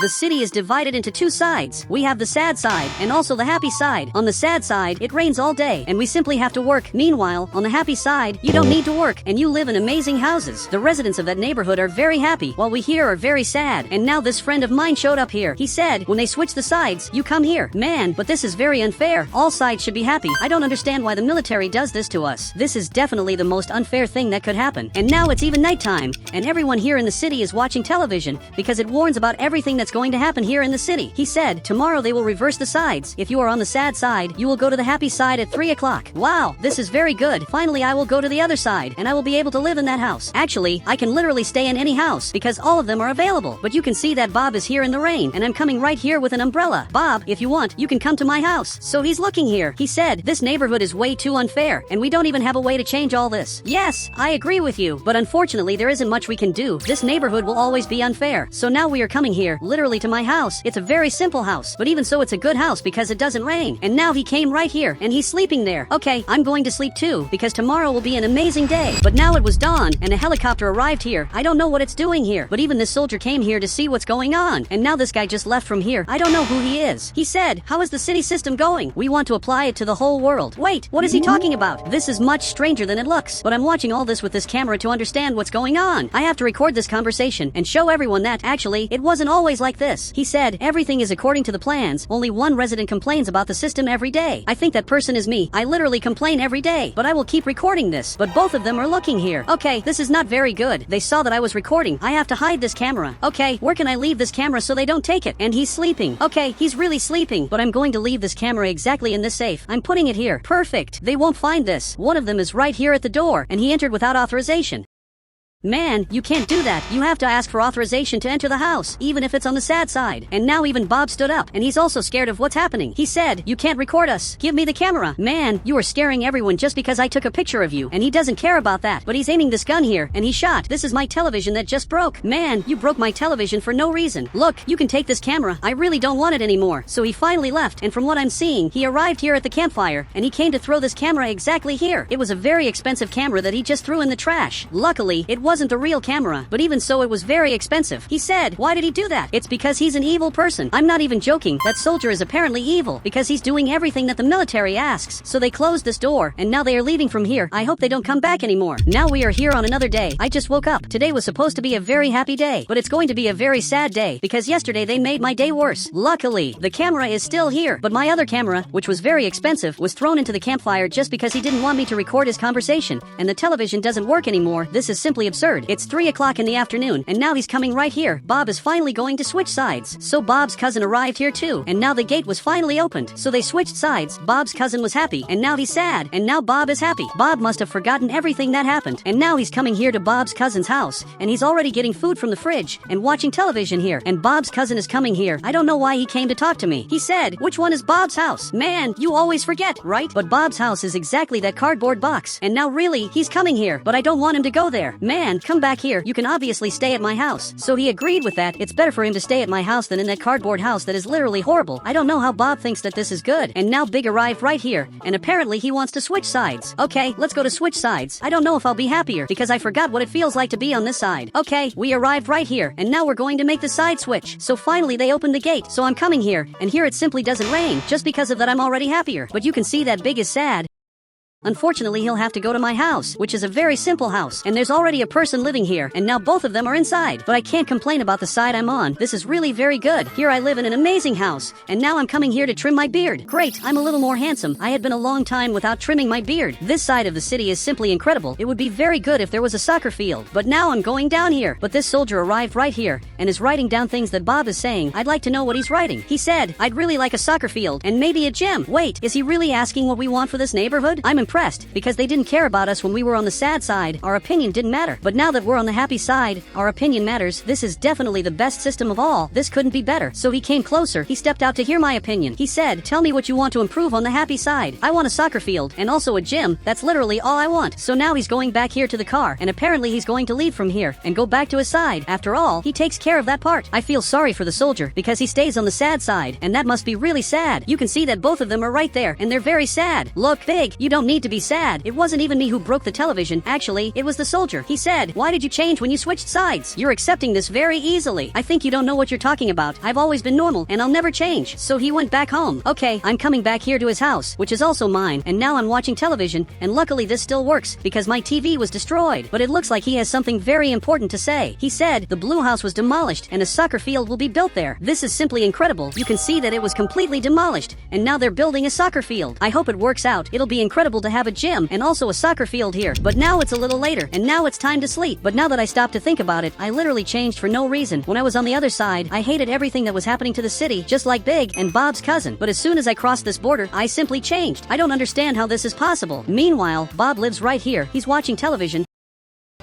The city is divided into two sides. We have the sad side and also the happy side. On the sad side, it rains all day and we simply have to work. Meanwhile, on the happy side, you don't need to work and you live in amazing houses. The residents of that neighborhood are very happy, while we here are very sad. And now this friend of mine showed up here. He said, when they switch the sides, you come here. Man, but this is very unfair. All sides should be happy. I don't understand why the military does this to us. This is definitely the most unfair thing that could happen. And now it's even nighttime, and everyone here in the city is watching television because it warns about everything that's going to happen here in the city. He said, tomorrow they will reverse the sides. If you are on the sad side, you will go to the happy side at 3 o'clock. Wow, this is very good. Finally, I will go to the other side, and I will be able to live in that house. Actually, I can literally stay in any house because all of them are available. But you can see that Bob is here in the rain, and I'm coming right here with an umbrella. Bob, if you want, you can come to my house. So he's looking here. He said, this neighborhood is way too unfair, and we don't even have a way to change all this. Yes, I agree with you, but unfortunately there isn't much we can do. This neighborhood will always be unfair. So now we are coming here, literally to my house. It's a very simple house, but even so it's a good house because it doesn't rain. And now he came right here, and he's sleeping there. Okay, I'm going to sleep too, because tomorrow will be an amazing day. But now it was dawn, and a helicopter arrived here. I don't know what it's doing here, but even this soldier came here to see what's going on. And now this guy just left from here. I don't know who he is. He said, how is the city system going? We want to apply it to the whole world. Wait, what is he talking about? This is much stranger than it looks. But I'm watching all this with this camera to understand what's going on. I have to record this conversation and show everyone that, actually, it wasn't always like this. He said, everything is according to the plans. Only one resident complains about the system every day. I think that person is me. I literally complain every day. But I will keep recording this. But both of them are looking here. Okay, this is not very good. They saw that I was recording. I have to hide this camera. Okay, where can I leave this camera so they don't take it? And he's sleeping. Okay, he's really sleeping. But I'm going to leave this camera exactly in this safe. I'm putting it here. Perfect. They won't find this. One of them is right here at the door, and he entered without authorization. Man, you can't do that. You have to ask for authorization to enter the house, even if it's on the sad side. And now even Bob stood up, and he's also scared of what's happening. He said, you can't record us. Give me the camera. Man, you are scaring everyone just because I took a picture of you. And he doesn't care about that. But he's aiming this gun here, and he shot. This is my television that just broke. Man, you broke my television for no reason. Look, you can take this camera. I really don't want it anymore. So he finally left, and from what I'm seeing, he arrived here at the campfire, and he came to throw this camera exactly here. It was a very expensive camera that he just threw in the trash. Luckily, it wasn't the real camera, but even so it was very expensive. He said, why did he do that? It's because he's an evil person. I'm not even joking. That soldier is apparently evil because he's doing everything that the military asks. So they closed this door, and now they are leaving from here. I hope they don't come back anymore. Now we are here on another day. I just woke up. Today was supposed to be a very happy day, but it's going to be a very sad day because yesterday they made my day worse. Luckily, the camera is still here, but my other camera, which was very expensive, was thrown into the campfire just because he didn't want me to record his conversation, and the television doesn't work anymore. This is simply absurd. It's 3 o'clock in the afternoon, and now he's coming right here. Bob is finally going to switch sides. So Bob's cousin arrived here too, and now the gate was finally opened. So they switched sides. Bob's cousin was happy, and now he's sad, and now Bob is happy. Bob must have forgotten everything that happened, and now he's coming here to Bob's cousin's house, and he's already getting food from the fridge, and watching television here, and Bob's cousin is coming here. I don't know why he came to talk to me. He said, which one is Bob's house? Man, you always forget, right? But Bob's house is exactly that cardboard box, and now really, he's coming here, but I don't want him to go there. Man, come back here. You can obviously stay at my house. So he agreed with that. It's better for him to stay at my house than in that cardboard house that is literally horrible. I don't know how Bob thinks that this is good. And now Big arrived right here, and apparently he wants to switch sides. Okay, let's go to switch sides. I don't know if I'll be happier because I forgot what it feels like to be on this side. Okay, we arrived right here, and now we're going to make the side switch. So finally they opened the gate. So I'm coming here, and here it simply doesn't rain. Just because of that I'm already happier. But you can see that Big is sad. Unfortunately, he'll have to go to my house, which is a very simple house, and there's already a person living here, and now both of them are inside. But I can't complain about the side I'm on. This is really very good. Here I live in an amazing house, and now I'm coming here to trim my beard. Great, I'm a little more handsome. I had been a long time without trimming my beard. This side of the city is simply incredible. It would be very good if there was a soccer field, but now I'm going down here. But this soldier arrived right here, and is writing down things that Bob is saying. I'd like to know what he's writing. He said, I'd really like a soccer field, and maybe a gym. Wait, is he really asking what we want for this neighborhood? I'm impressed, because they didn't care about us when we were on the sad side. Our opinion didn't matter. But now that we're on the happy side, our opinion matters. This is definitely the best system of all. This couldn't be better. So he came closer. He stepped out to hear my opinion. He said, tell me what you want to improve on the happy side. I want a soccer field and also a gym. That's literally all I want. So now he's going back here to the car, and apparently he's going to leave from here and go back to his side. After all, he takes care of that part. I feel sorry for the soldier because he stays on the sad side, and that must be really sad. You can see that both of them are right there, and they're very sad. Look, Big, you don't need to be sad. It wasn't even me who broke the television. Actually, it was the soldier. He said, "Why did you change when you switched sides? You're accepting this very easily. I think you don't know what you're talking about. I've always been normal, and I'll never change." So he went back home. Okay, I'm coming back here to his house, which is also mine, and now I'm watching television, and luckily this still works, because my TV was destroyed. But it looks like he has something very important to say. He said, the blue house was demolished, and a soccer field will be built there. This is simply incredible. You can see that it was completely demolished, and now they're building a soccer field. I hope it works out. It'll be incredible to have a gym, and also a soccer field here. But now it's a little later, and now it's time to sleep. But now that I stopped to think about it, I literally changed for no reason. When I was on the other side, I hated everything that was happening to the city, just like Big and Bob's cousin. But as soon as I crossed this border, I simply changed. I don't understand how this is possible. Meanwhile, Bob lives right here. He's watching television.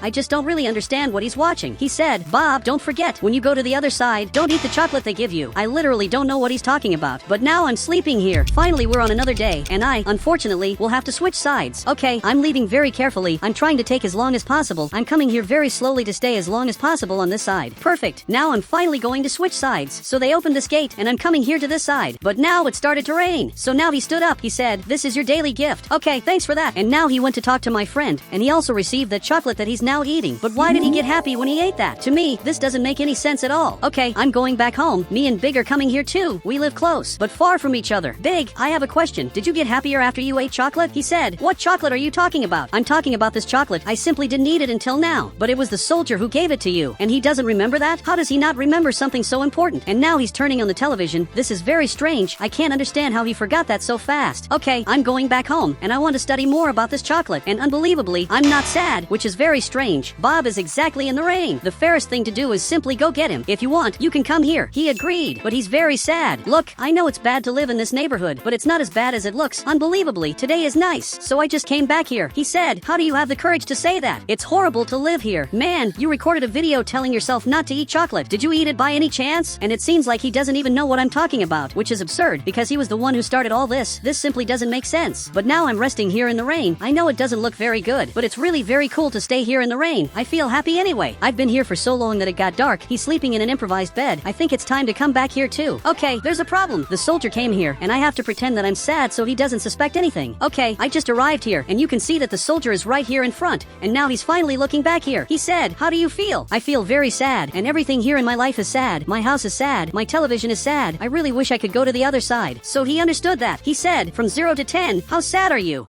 I just don't really understand what he's watching. He said, "Bob, don't forget, when you go to the other side, don't eat the chocolate they give you." I literally don't know what he's talking about. But now I'm sleeping here. Finally, we're on another day, and I, unfortunately, will have to switch sides. Okay, I'm leaving very carefully. I'm trying to take as long as possible. I'm coming here very slowly to stay as long as possible on this side. Perfect. Now I'm finally going to switch sides. So they opened this gate, and I'm coming here to this side. But now it started to rain. So now he stood up. He said, "This is your daily gift." Okay, thanks for that. And now he went to talk to my friend, and he also received the chocolate that he's now eating. But why did he get happy when he ate that? To me, this doesn't make any sense at all. Okay, I'm going back home. Me and Big are coming here too. We live close, but far from each other. Big, I have a question. Did you get happier after you ate chocolate? He said, "What chocolate are you talking about?" "I'm talking about this chocolate. I simply didn't eat it until now." But it was the soldier who gave it to you, and he doesn't remember that? How does he not remember something so important? And now he's turning on the television. This is very strange. I can't understand how he forgot that so fast. Okay, I'm going back home, and I want to study more about this chocolate. And unbelievably, I'm not sad, which is very strange. Bob is exactly in the rain. The fairest thing to do is simply go get him. If you want, you can come here. He agreed, but he's very sad. Look, I know it's bad to live in this neighborhood, but it's not as bad as it looks. Unbelievably, today is nice, so I just came back here. He said, "How do you have the courage to say that? It's horrible to live here." Man, you recorded a video telling yourself not to eat chocolate. Did you eat it by any chance? And it seems like he doesn't even know what I'm talking about, which is absurd, because he was the one who started all this. This simply doesn't make sense. But now I'm resting here in the rain. I know it doesn't look very good, but it's really very cool to stay here in the rain. I feel happy anyway. I've been here for so long that it got dark. He's sleeping in an improvised bed. I think it's time to come back here too. Okay, there's a problem. The soldier came here, and I have to pretend that I'm sad so he doesn't suspect anything. Okay, I just arrived here, and you can see that the soldier is right here in front, and now he's finally looking back here. He said, "How do you feel?" "I feel very sad, and everything here in my life is sad. My house is sad. My television is sad. I really wish I could go to the other side." So he understood that. He said, "From 0 to 10, how sad are you?"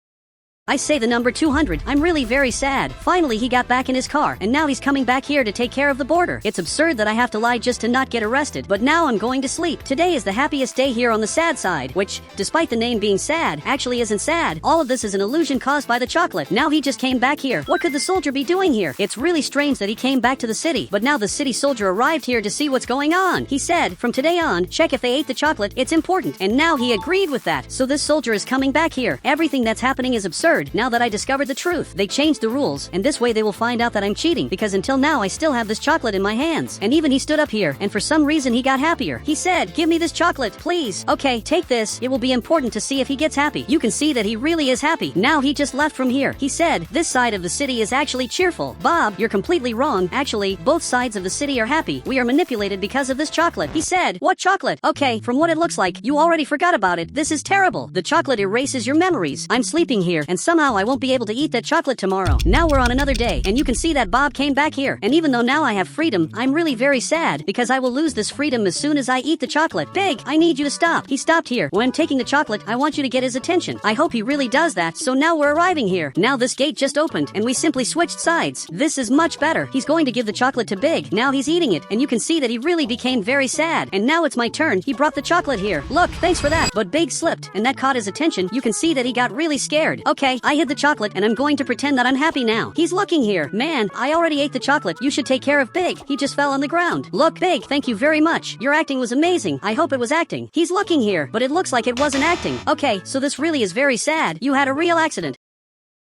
I say the number 200. I'm really very sad. Finally, he got back in his car, and now he's coming back here to take care of the border. It's absurd that I have to lie just to not get arrested, but now I'm going to sleep. Today is the happiest day here on the sad side, which, despite the name being sad, actually isn't sad. All of this is an illusion caused by the chocolate. Now he just came back here. What could the soldier be doing here? It's really strange that he came back to the city, but now the city soldier arrived here to see what's going on. He said, "From today on, check if they ate the chocolate. It's important." And now he agreed with that. So this soldier is coming back here. Everything that's happening is absurd. Now that I discovered the truth, they changed the rules, and this way they will find out that I'm cheating, because until now I still have this chocolate in my hands. And even he stood up here, and for some reason he got happier. He said, "Give me this chocolate, please." Okay, take this. It will be important to see if he gets happy. You can see that he really is happy. Now he just left from here. He said, "This side of the city is actually cheerful." Bob, you're completely wrong. Actually, both sides of the city are happy. We are manipulated because of this chocolate. He said, "What chocolate?" Okay, from what it looks like, you already forgot about it. This is terrible. The chocolate erases your memories. I'm sleeping here, and somehow I won't be able to eat that chocolate tomorrow. Now we're on another day, and you can see that Bob came back here. And even though now I have freedom, I'm really very sad, because I will lose this freedom as soon as I eat the chocolate. Big, I need you to stop. He stopped here. When I'm taking the chocolate, I want you to get his attention. I hope he really does that. So now we're arriving here. Now this gate just opened, and we simply switched sides. This is much better. He's going to give the chocolate to Big. Now he's eating it, and you can see that he really became very sad. And now it's my turn. He brought the chocolate here. Look, thanks for that. But Big slipped, and that caught his attention. You can see that he got really scared. Okay, I hid the chocolate, and I'm going to pretend that I'm happy now. He's looking here. Man, I already ate the chocolate. You should take care of Big. He just fell on the ground. Look, Big, thank you very much. Your acting was amazing. I hope it was acting. He's looking here, but it looks like it wasn't acting. Okay, so this really is very sad. You had a real accident.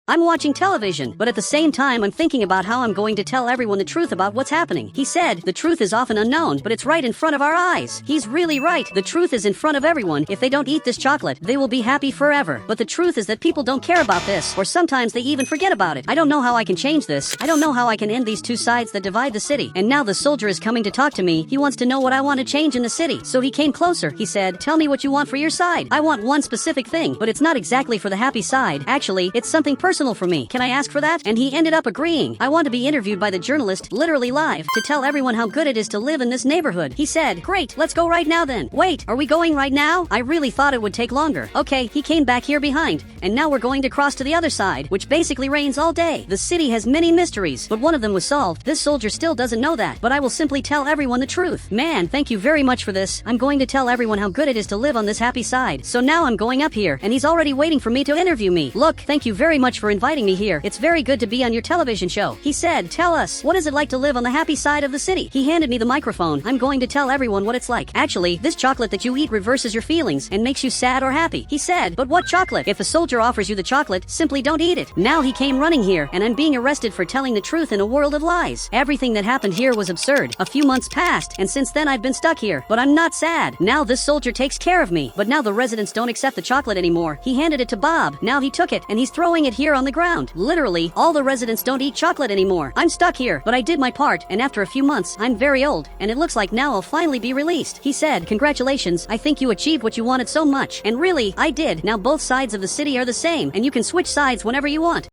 I'm watching television, but at the same time I'm thinking about how I'm going to tell everyone the truth about what's happening. He said, the truth is often unknown, but it's right in front of our eyes. He's really right. The truth is in front of everyone. If they don't eat this chocolate, they will be happy forever. But the truth is that people don't care about this, or sometimes they even forget about it. I don't know how I can change this. I don't know how I can end these two sides that divide the city. And now the soldier is coming to talk to me. He wants to know what I want to change in the city. So he came closer. He said, tell me what you want for your side. I want one specific thing, but it's not exactly for the happy side. Actually, it's something personal for me. Can I ask for that? And he ended up agreeing. I want to be interviewed by the journalist, literally live, to tell everyone how good it is to live in this neighborhood. He said, great, let's go right now then. Wait, are we going right now? I really thought it would take longer. Okay, he came back here behind, and now we're going to cross to the other side, which basically rains all day. The city has many mysteries, but one of them was solved. This soldier still doesn't know that, but I will simply tell everyone the truth. Man, thank you very much for this. I'm going to tell everyone how good it is to live on this happy side. So now I'm going up here, and he's already waiting for me to interview me. Look, thank you very much for inviting me here. It's very good to be on your television show. He said, tell us, what is it like to live on the happy side of the city? He handed me the microphone. I'm going to tell everyone what it's like. Actually, this chocolate that you eat reverses your feelings and makes you sad or happy. He said, but what chocolate? If a soldier offers you the chocolate, simply don't eat it. Now he came running here, and I'm being arrested for telling the truth in a world of lies. Everything that happened here was absurd. A few months passed, and since then I've been stuck here. But I'm not sad. Now this soldier takes care of me. But now the residents don't accept the chocolate anymore. He handed it to Bob. Now he took it, and he's throwing it here on the ground. Literally, all the residents don't eat chocolate anymore. I'm stuck here, but I did my part, and after a few months, I'm very old, and it looks like now I'll finally be released. He said, congratulations, I think you achieved what you wanted so much. And really, I did. Now both sides of the city are the same, and you can switch sides whenever you want.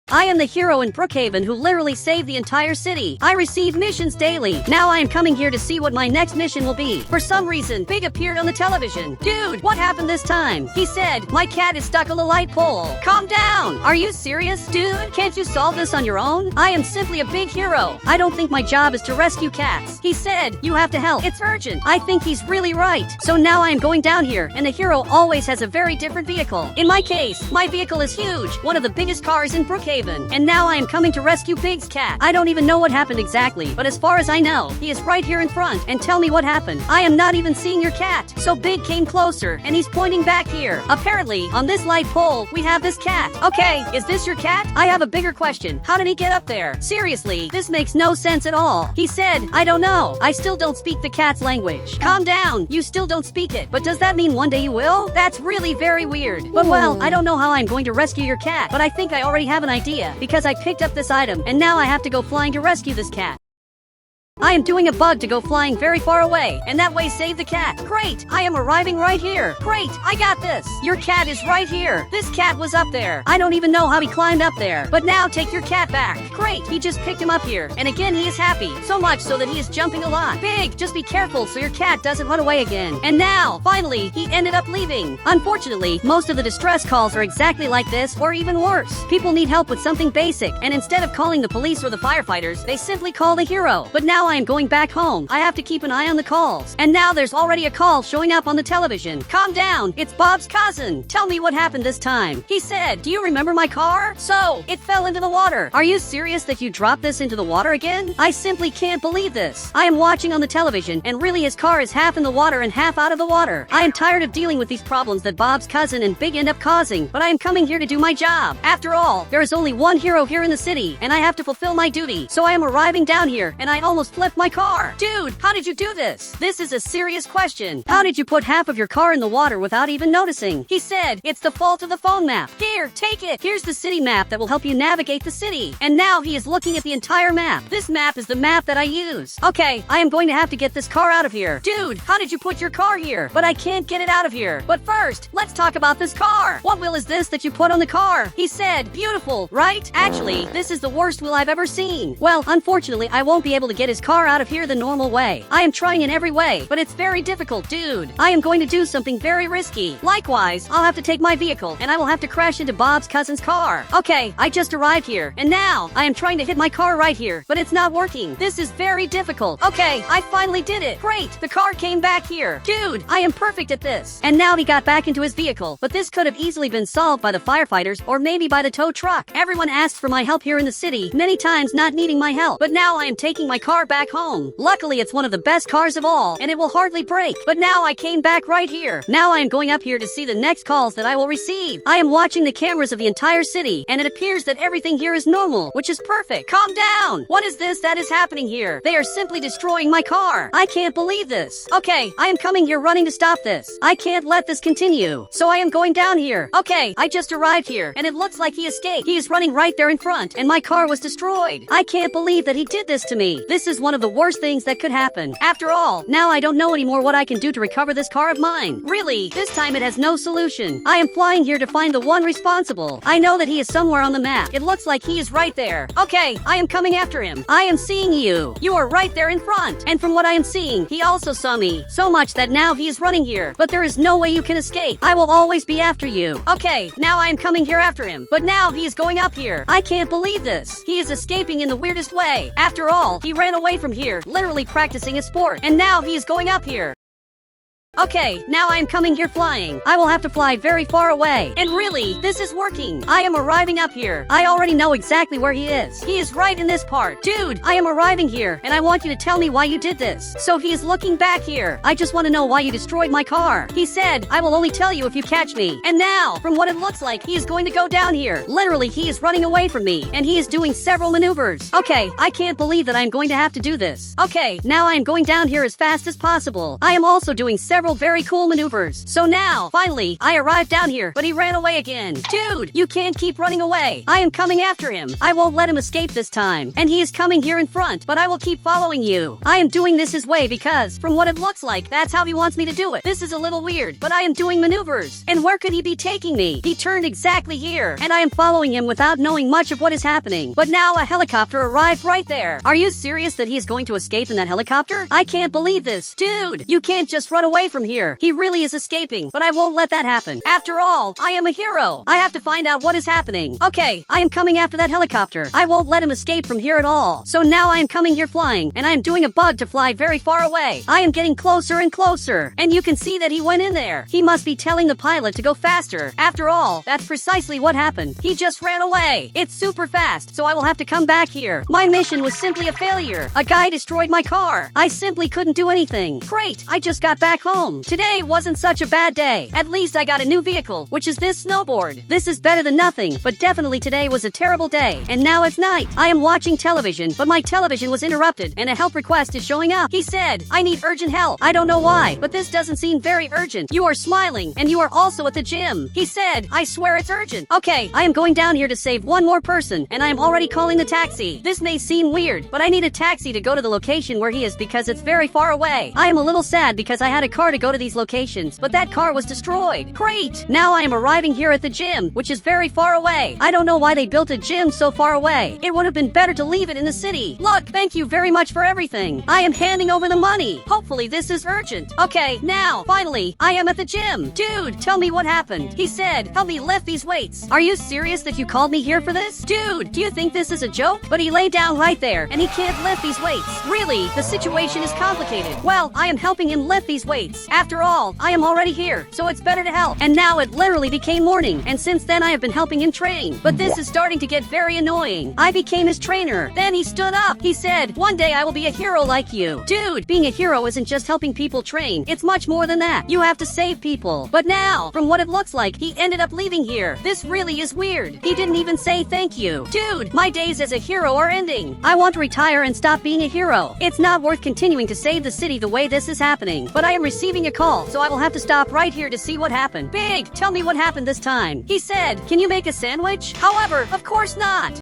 I am the hero in Brookhaven who literally saved the entire city. I receive missions daily. Now I am coming here to see what my next mission will be. For some reason, Big appeared on the television. Dude, what happened this time? He said, my cat is stuck on the light pole. Calm down. Are you serious, dude? Can't you solve this on your own? I am simply a big hero. I don't think my job is to rescue cats. He said, you have to help. It's urgent. I think he's really right. So now I am going down here, and the hero always has a very different vehicle. In my case, my vehicle is huge, one of the biggest cars in Brookhaven. And now I am coming to rescue Big's cat. I don't even know what happened exactly, but as far as I know, he is right here in front. And tell me what happened. I am not even seeing your cat. So Big came closer, and he's pointing back here. Apparently, on this light pole, we have this cat. Okay, is this your cat? I have a bigger question. How did he get up there? Seriously, this makes no sense at all. He said, I don't know. I still don't speak the cat's language. Calm down. You still don't speak it. But does that mean one day you will? That's really very weird. But well, I don't know how I'm going to rescue your cat, but I think I already have an idea. Because I picked up this item, and now I have to go flying to rescue this cat. I am doing a bug to go flying very far away, and that way save the cat. Great, I am arriving right here. Great, I got this. Your cat is right here. This cat was up there. I don't even know how he climbed up there. But now take your cat back. Great, he just picked him up here. And again, he is happy. So much so that he is jumping a lot. Big, just be careful so your cat doesn't run away again. And now, finally, he ended up leaving. Unfortunately, most of the distress calls are exactly like this, or even worse. People need help with something basic, and instead of calling the police or the firefighters, they simply call the hero. But now I am going back home. I have to keep an eye on the calls. And now there's already a call showing up on the television. Calm down. It's Bob's cousin. Tell me what happened this time. He said, do you remember my car? So, it fell into the water. Are you serious that you dropped this into the water again? I simply can't believe this. I am watching on the television, and really his car is half in the water and half out of the water. I am tired of dealing with these problems that Bob's cousin and Big end up causing, but I am coming here to do my job. After all, there is only one hero here in the city, and I have to fulfill my duty. So I am arriving down here, and I almost flipped my car. Dude, how did you do this? This is a serious question. How did you put half of your car in the water without even noticing? He said, it's the fault of the phone map. Here, take it. Here's the city map that will help you navigate the city. And now he is looking at the entire map. This map is the map that I use. Okay, I am going to have to get this car out of here. Dude, how did you put your car here? But I can't get it out of here. But first, let's talk about this car. What wheel is this that you put on the car? He said, beautiful, right? Actually, this is the worst wheel I've ever seen. Well, unfortunately, I won't be able to get his car out of here the normal way. I am trying in every way, but it's very difficult, dude. I am going to do something very risky. Likewise, I'll have to take my vehicle, and I will have to crash into Bob's cousin's car. Okay, I just arrived here, and now I am trying to hit my car right here, but it's not working. This is very difficult. Okay, I finally did it. Great, the car came back here. Dude, I am perfect at this. And now he got back into his vehicle, but this could have easily been solved by the firefighters or maybe by the tow truck. Everyone asked for my help here in the city, many times not needing my help, but now I am taking my car back back home. Luckily, it's one of the best cars of all, and it will hardly break. But now I came back right here. Now I am going up here to see the next calls that I will receive. I am watching the cameras of the entire city, and it appears that everything here is normal, which is perfect. Calm down. What is this that is happening here? They are simply destroying my car. I can't believe this. Okay, I am coming here running to stop this. I can't let this continue. So I am going down here. Okay, I just arrived here, and it looks like he escaped. He is running right there in front, and my car was destroyed. I can't believe that he did this to me. This is one of the worst things that could happen. After all, now I don't know anymore what I can do to recover this car of mine. Really, this time it has no solution. I am flying here to find the one responsible. I know that he is somewhere on the map. It looks like he is right there. Okay, I am coming after him. I am seeing you. You are right there in front. And from what I am seeing, he also saw me. So much that now he is running here. But there is no way you can escape. I will always be after you. Okay, now I am coming here after him. But now he is going up here. I can't believe this. He is escaping in the weirdest way. After all, he ran away from here, literally practicing a sport. And now he is going up here. Okay, now I am coming here flying. I will have to fly very far away. And really, this is working. I am arriving up here. I already know exactly where he is. He is right in this part. Dude, I am arriving here, and I want you to tell me why you did this. So he is looking back here. I just want to know why you destroyed my car. He said, I will only tell you if you catch me. And now, from what it looks like, he is going to go down here. Literally, he is running away from me, and he is doing several maneuvers. Okay, I can't believe that I am going to have to do this. Okay, now I am going down here as fast as possible. I am also doing several very cool maneuvers. So now, finally, I arrived down here, but he ran away again. Dude, you can't keep running away. I am coming after him. I won't let him escape this time. And he is coming here in front, but I will keep following you. I am doing this his way because, from what it looks like, that's how he wants me to do it. This is a little weird, but I am doing maneuvers. And where could he be taking me? He turned exactly here, and I am following him without knowing much of what is happening. But now a helicopter arrived right there. Are you serious that he is going to escape in that helicopter? I can't believe this. Dude, you can't just run away from here. He really is escaping, but I won't let that happen. After all, I am a hero. I have to find out what is happening. Okay, I am coming after that helicopter. I won't let him escape from here at all. So now I am coming here flying, and I am doing a bug to fly very far away. I am getting closer and closer, and you can see that he went in there. He must be telling the pilot to go faster. After all, that's precisely what happened. He just ran away. It's super fast, so I will have to come back here. My mission was simply a failure. A guy destroyed my car. I simply couldn't do anything. Great, I just got back home. Today wasn't such a bad day. At least I got a new vehicle, which is this snowboard. This is better than nothing, but definitely today was a terrible day. And now it's night. I am watching television, but my television was interrupted, and a help request is showing up. He said, I need urgent help. I don't know why, but this doesn't seem very urgent. You are smiling, and you are also at the gym. He said, I swear it's urgent. Okay, I am going down here to save one more person, and I am already calling the taxi. This may seem weird, but I need a taxi to go to the location where he is because it's very far away. I am a little sad because I had a car to go to these locations, but that car was destroyed. Great! Now I am arriving here at the gym, which is very far away. I don't know why they built a gym so far away. It would have been better to leave it in the city. Look, thank you very much for everything. I am handing over the money. Hopefully this is urgent. Okay, now, finally, I am at the gym. Dude, tell me what happened. He said, help me lift these weights. Are you serious that you called me here for this? Dude, do you think this is a joke? But he lay down right there, and he can't lift these weights. Really, the situation is complicated. Well, I am helping him lift these weights. After all, I am already here, so it's better to help. And now it literally became morning, and since then I have been helping him train. But this is starting to get very annoying. I became his trainer. Then he stood up. He said, one day I will be a hero like you. Dude, being a hero isn't just helping people train. It's much more than that. You have to save people. But now, from what it looks like, he ended up leaving here. This really is weird. He didn't even say thank you. Dude, my days as a hero are ending. I want to retire and stop being a hero. It's not worth continuing to save the city the way this is happening. But I am receiving a call, so I will have to stop right here to see what happened. Big, tell me what happened this time. He said, can you make a sandwich? However, of course not.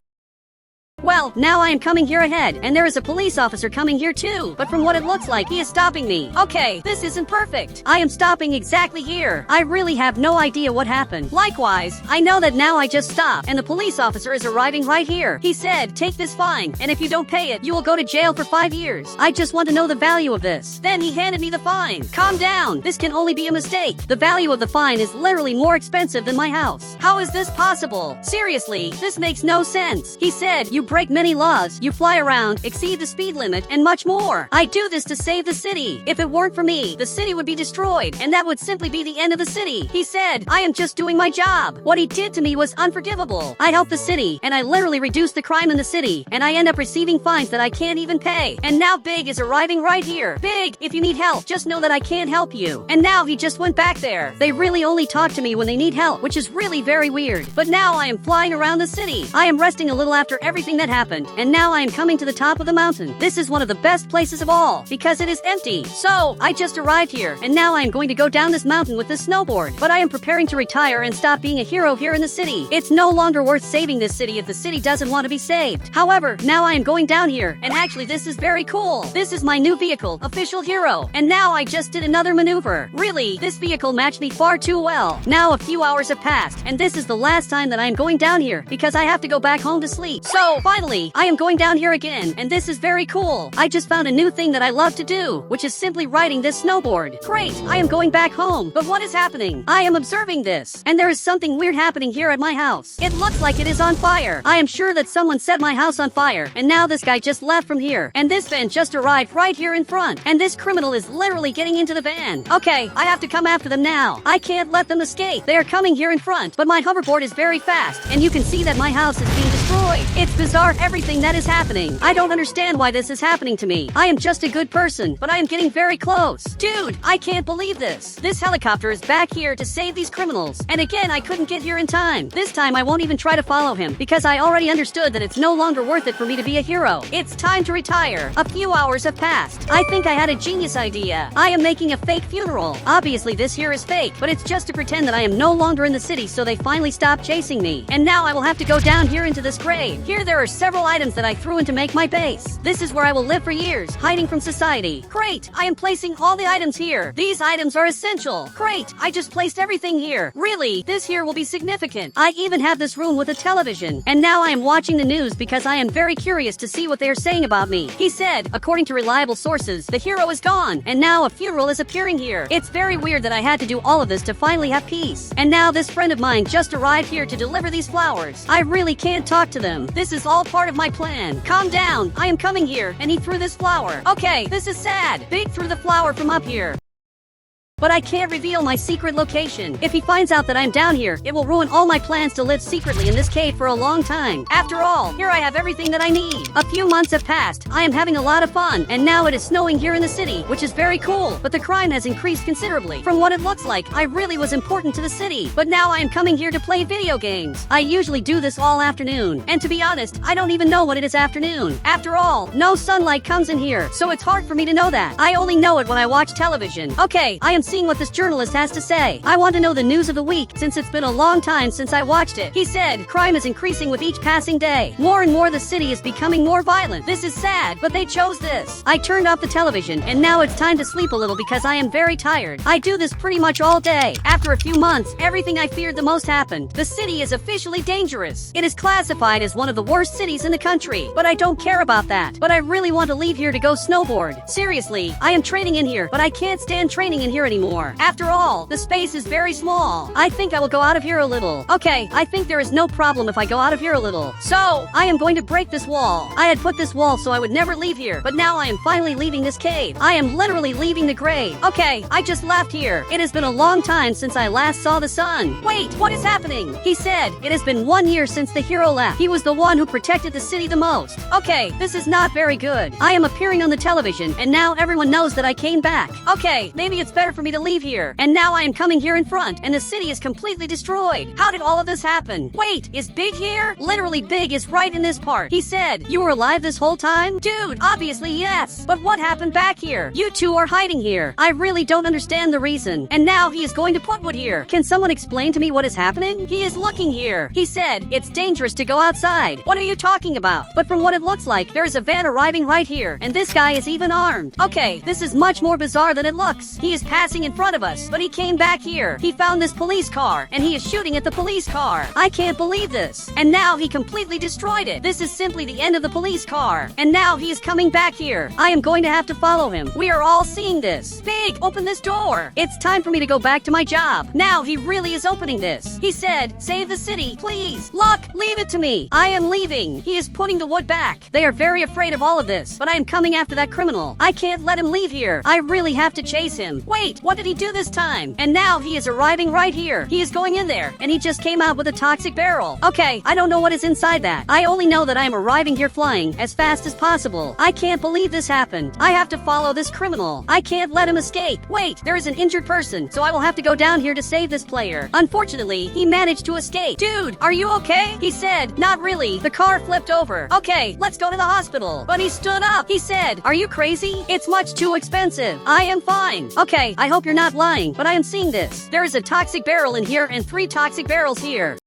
Well, now I am coming here ahead, and there is a police officer coming here too. But from what it looks like, he is stopping me. Okay, this isn't perfect. I am stopping exactly here. I really have no idea what happened. Likewise, I know that now I just stopped, and the police officer is arriving right here. He said, take this fine, and if you don't pay it, you will go to jail for 5 years. I just want to know the value of this. Then he handed me the fine. Calm down. This can only be a mistake. The value of the fine is literally more expensive than my house. How is this possible? Seriously, this makes no sense. He said, you break many laws, you fly around, exceed the speed limit, and much more. I do this to save the city. If it weren't for me, the city would be destroyed, and that would simply be the end of the city. He said, I am just doing my job. What he did to me was unforgivable. I helped the city, and I literally reduced the crime in the city, and I end up receiving fines that I can't even pay. And now Big is arriving right here. Big, if you need help, just know that I can't help you. And now he just went back there. They really only talk to me when they need help, which is really very weird. But now I am flying around the city. I am resting a little after everything that happened, and now I am coming to the top of the mountain. This is one of the best places of all, because it is empty. So, I just arrived here, and now I am going to go down this mountain with this snowboard. But I am preparing to retire and stop being a hero here in the city. It's no longer worth saving this city if the city doesn't want to be saved. However, now I am going down here, and actually this is very cool. This is my new vehicle, Official Hero. And now I just did another maneuver. Really, this vehicle matched me far too well. Now a few hours have passed, and this is the last time that I am going down here, because I have to go back home to sleep. So, finally, I am going down here again, and this is very cool. I just found a new thing that I love to do, which is simply riding this snowboard. Great, I am going back home, but what is happening? I am observing this, and there is something weird happening here at my house. It looks like it is on fire. I am sure that someone set my house on fire, and now this guy just left from here, and this van just arrived right here in front, and this criminal is literally getting into the van. Okay, I have to come after them now. I can't let them escape. They are coming here in front, but my hoverboard is very fast, and you can see that my house is being destroyed. It's bizarre everything that is happening. I don't understand why this is happening to me. I am just a good person, but I am getting very close. Dude, I can't believe this. This helicopter is back here to save these criminals, and again I couldn't get here in time. This time I won't even try to follow him, because I already understood that it's no longer worth it for me to be a hero. It's time to retire. A few hours have passed. I think I had a genius idea. I am making a fake funeral. Obviously this here is fake, but it's just to pretend that I am no longer in the city so they finally stop chasing me. And now I will have to go down here into this grave. Here there are several items that I threw in to make my base. This is where I will live for years, hiding from society. Great, I am placing all the items here. These items are essential. Great, I just placed everything here. Really, this here will be significant. I even have this room with a television. And now I am watching the news because I am very curious to see what they are saying about me. He said, according to reliable sources, the hero is gone, and now a funeral is appearing here. It's very weird that I had to do all of this to finally have peace. And now this friend of mine just arrived here to deliver these flowers. I really can't talk to them. This is all part of my plan. Calm down. I am coming here, and he threw this flower. Okay, this is sad. Big threw the flower from up here. But I can't reveal my secret location. If he finds out that I'm down here, it will ruin all my plans to live secretly in this cave for a long time. After all, here I have everything that I need. A few months have passed. I am having a lot of fun, and now it is snowing here in the city, which is very cool, but the crime has increased considerably. From what it looks like, I really was important to the city, but now I am coming here to play video games. I usually do this all afternoon, and to be honest, I don't even know what it is afternoon. After all, no sunlight comes in here, so it's hard for me to know that. I only know it when I watch television. Okay, I am seeing what this journalist has to say. I want to know the news of the week, since it's been a long time since I watched it. He said, crime is increasing with each passing day. More and more the city is becoming more violent. This is sad, but they chose this. I turned off the television, and now it's time to sleep a little because I am very tired. I do this pretty much all day. After a few months, everything I feared the most happened. The city is officially dangerous. It is classified as one of the worst cities in the country, but I don't care about that. But I really want to leave here to go snowboard. Seriously, I am training in here, but I can't stand training in here anymore. After all, the space is very small. I think I will go out of here a little. Okay, I think there is no problem if I go out of here a little. So, I am going to break this wall. I had put this wall so I would never leave here, but now I am finally leaving this cave. I am literally leaving the grave. Okay, I just left here. It has been a long time since I last saw the sun. Wait, what is happening? He said, it has been 1 year since the hero left. He was the one who protected the city the most. Okay, this is not very good. I am appearing on the television, and now everyone knows that I came back. Okay, maybe it's better for me to leave here. And now I am coming here in front, and the city is completely destroyed. How did all of this happen? Wait, is Big here? Literally Big is right in this part. He said, you were alive this whole time? Dude, obviously yes. But what happened back here? You two are hiding here. I really don't understand the reason. And now he is going to put Wood here. Can someone explain to me what is happening? He is looking here. He said, it's dangerous to go outside. What are you talking about? But from what it looks like, there is a van arriving right here, and this guy is even armed. Okay, this is much more bizarre than it looks. He is passing passing in front of us, but he came back here. He found this police car, and he is shooting at the police car. I can't believe this. And now he completely destroyed it. This is simply the end of the police car. And now he is coming back here. I am going to have to follow him. We are all seeing this. Big, open this door. It's time for me to go back to my job. Now he really is opening this. He said, save the city, please. Look, leave it to me. I am leaving. He is putting the wood back. They are very afraid of all of this, but I am coming after that criminal. I can't let him leave here. I really have to chase him. Wait, what did he do this time? And now he is arriving right here. He is going in there, and he just came out with a toxic barrel. Okay, I don't know what is inside that. I only know that I am arriving here flying as fast as possible. I can't believe this happened. I have to follow this criminal. I can't let him escape. Wait, there is an injured person, so I will have to go down here to save this player. Unfortunately, he managed to escape. Dude, are you okay? He said, not really. The car flipped over. Okay, let's go to the hospital. But he stood up. He said, are you crazy? It's much too expensive. I am fine. Okay, I hope you're not lying, but I am seeing this. There is a toxic barrel in here and 3 toxic barrels here.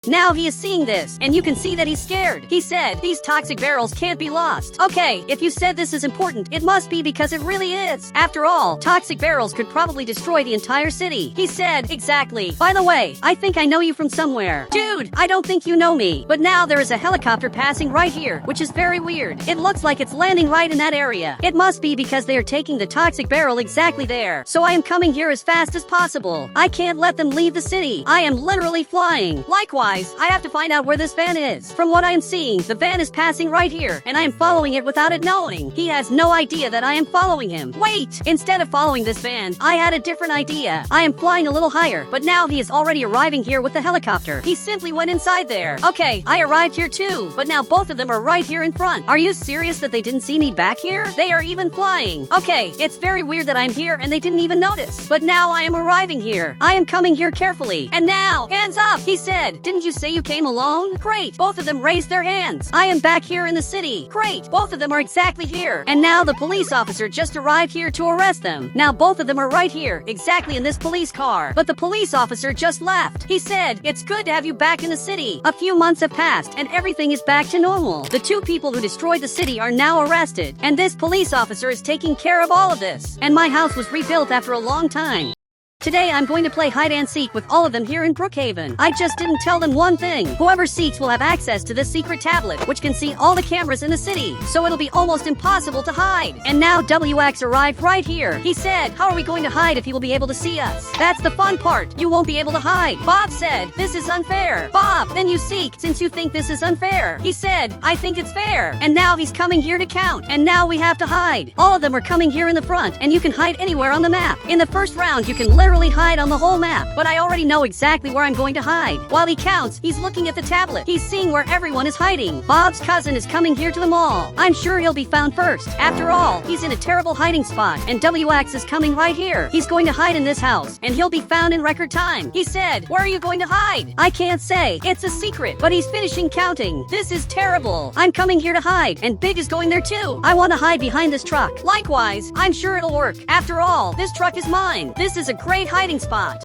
Now he is seeing this, and you can see that he's scared. He said, these toxic barrels can't be lost. Okay, if you said this is important, it must be because it really is. After all, toxic barrels could probably destroy the entire city. He said, exactly. By the way, I think I know you from somewhere. Dude, I don't think you know me. But now there is a helicopter passing right here, which is very weird. It looks like it's landing right in that area. It must be because they are taking the toxic barrel exactly there. So I am coming here as fast as possible. I can't let them leave the city. I am literally flying. Likewise, I have to find out where this van is. From what I am seeing, the van is passing right here, and I am following it without it knowing. He has no idea that I am following him. Wait! Instead of following this van, I had a different idea. I am flying a little higher, but now he is already arriving here with the helicopter. He simply went inside there. Okay, I arrived here too, but now both of them are right here in front. Are you serious that they didn't see me back here? They are even flying. Okay, it's very weird that I'm here and they didn't even notice. But now I am arriving here. I am coming here carefully. And now, hands up! He said, didn't you say you came alone? Great, both of them raised their hands. I am back here in the city. Great, both of them are exactly here. And now the police officer just arrived here to arrest them. Now both of them are right here, exactly in this police car. But the police officer just left. He said, it's good to have you back in the city. A few months have passed and everything is back to normal. The 2 people who destroyed the city are now arrested. And this police officer is taking care of all of this. And my house was rebuilt after a long time. Today I'm going to play hide and seek with all of them here in Brookhaven. I just didn't tell them one thing. Whoever seeks will have access to this secret tablet, which can see all the cameras in the city. So it'll be almost impossible to hide. And now WX arrived right here. He said, how are we going to hide if he will be able to see us? That's the fun part. You won't be able to hide. Bob said, this is unfair. Bob, then you seek since you think this is unfair. He said, I think it's fair. And now he's coming here to count. And now we have to hide. All of them are coming here in the front, and you can hide anywhere on the map. In the first round, you can literally hide on the whole map, but I already know exactly where I'm going to hide. While he counts, he's looking at the tablet. He's seeing where everyone is hiding. Bob's cousin is coming here to the mall. I'm sure he'll be found first. After all, he's in a terrible hiding spot, and WX is coming right here. He's going to hide in this house, and he'll be found in record time. He said, where are you going to hide? I can't say. It's a secret, but he's finishing counting. This is terrible. I'm coming here to hide, and Big is going there too. I want to hide behind this truck. Likewise, I'm sure it'll work. After all, this truck is mine. This is a great hiding spot.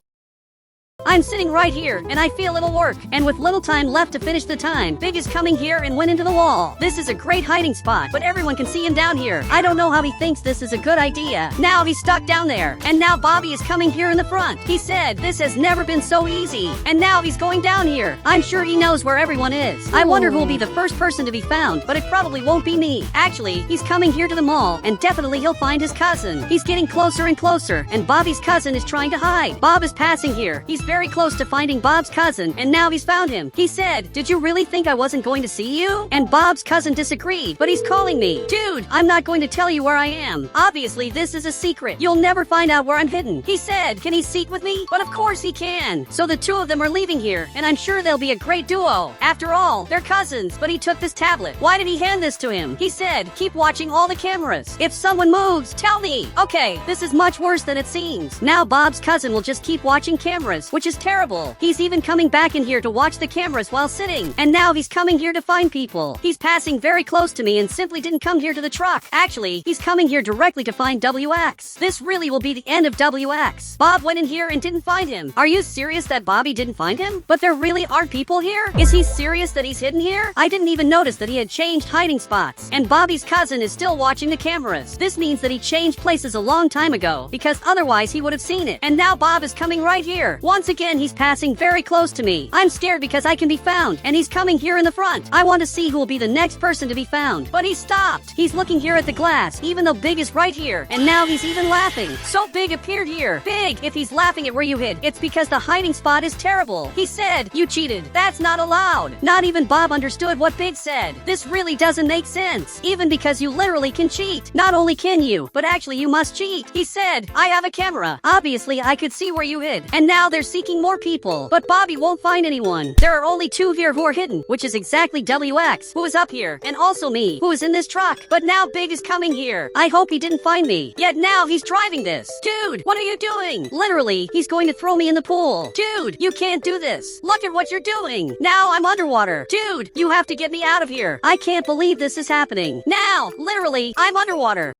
I'm sitting right here, and I feel it'll work. And with little time left to finish the time, Big is coming here and went into the wall. This is a great hiding spot, but everyone can see him down here. I don't know how he thinks this is a good idea. Now he's stuck down there. And now Bobby is coming here in the front. He said, this has never been so easy. And now he's going down here. I'm sure he knows where everyone is. I wonder who will be the first person to be found, but it probably won't be me. Actually, he's coming here to the mall, and definitely he'll find his cousin. He's getting closer and closer, and Bobby's cousin is trying to hide. Bob is passing here. He's very close to finding Bob's cousin, and now he's found him. He said, did you really think I wasn't going to see you? And Bob's cousin disagreed, but he's calling me. Dude, I'm not going to tell you where I am. Obviously, this is a secret. You'll never find out where I'm hidden. He said, can he seek with me? But of course he can. So the 2 of them are leaving here, and I'm sure they'll be a great duo. After all, they're cousins, but he took this tablet. Why did he hand this to him? He said, keep watching all the cameras. If someone moves, tell me. Okay, this is much worse than it seems. Now Bob's cousin will just keep watching cameras, which which is terrible. He's even coming back in here to watch the cameras while sitting. And now he's coming here to find people. He's passing very close to me and simply didn't come here to the truck. Actually, he's coming here directly to find WX. This really will be the end of WX. Bob went in here and didn't find him. Are you serious that Bobby didn't find him? But there really aren't people here? Is he serious that he's hidden here? I didn't even notice that he had changed hiding spots. And Bobby's cousin is still watching the cameras. This means that he changed places a long time ago, because otherwise he would have seen it. And now Bob is coming right here. Once again, he's passing very close to me. I'm scared because I can be found, and he's coming here in the front. I want to see who will be the next person to be found. But he stopped. He's looking here at the glass, even though Big is right here. And now he's even laughing. So Big appeared here. Big, if he's laughing at where you hid, it's because the hiding spot is terrible. He said, you cheated. That's not allowed. Not even Bob understood what Big said. This really doesn't make sense. Even because you literally can cheat. Not only can you, but actually you must cheat. He said, I have a camera. Obviously, I could see where you hid. And now they're seeking more people. But Bobby won't find anyone. There are only two here who are hidden, which is exactly WX, who is up here, and also me, who is in this truck. But now Big is coming here. I hope he didn't find me. Yet now he's driving this. Dude, what are you doing? Literally, he's going to throw me in the pool. Dude, you can't do this. Look at what you're doing. Now I'm underwater. Dude, you have to get me out of here. I can't believe this is happening. Now, literally, I'm underwater.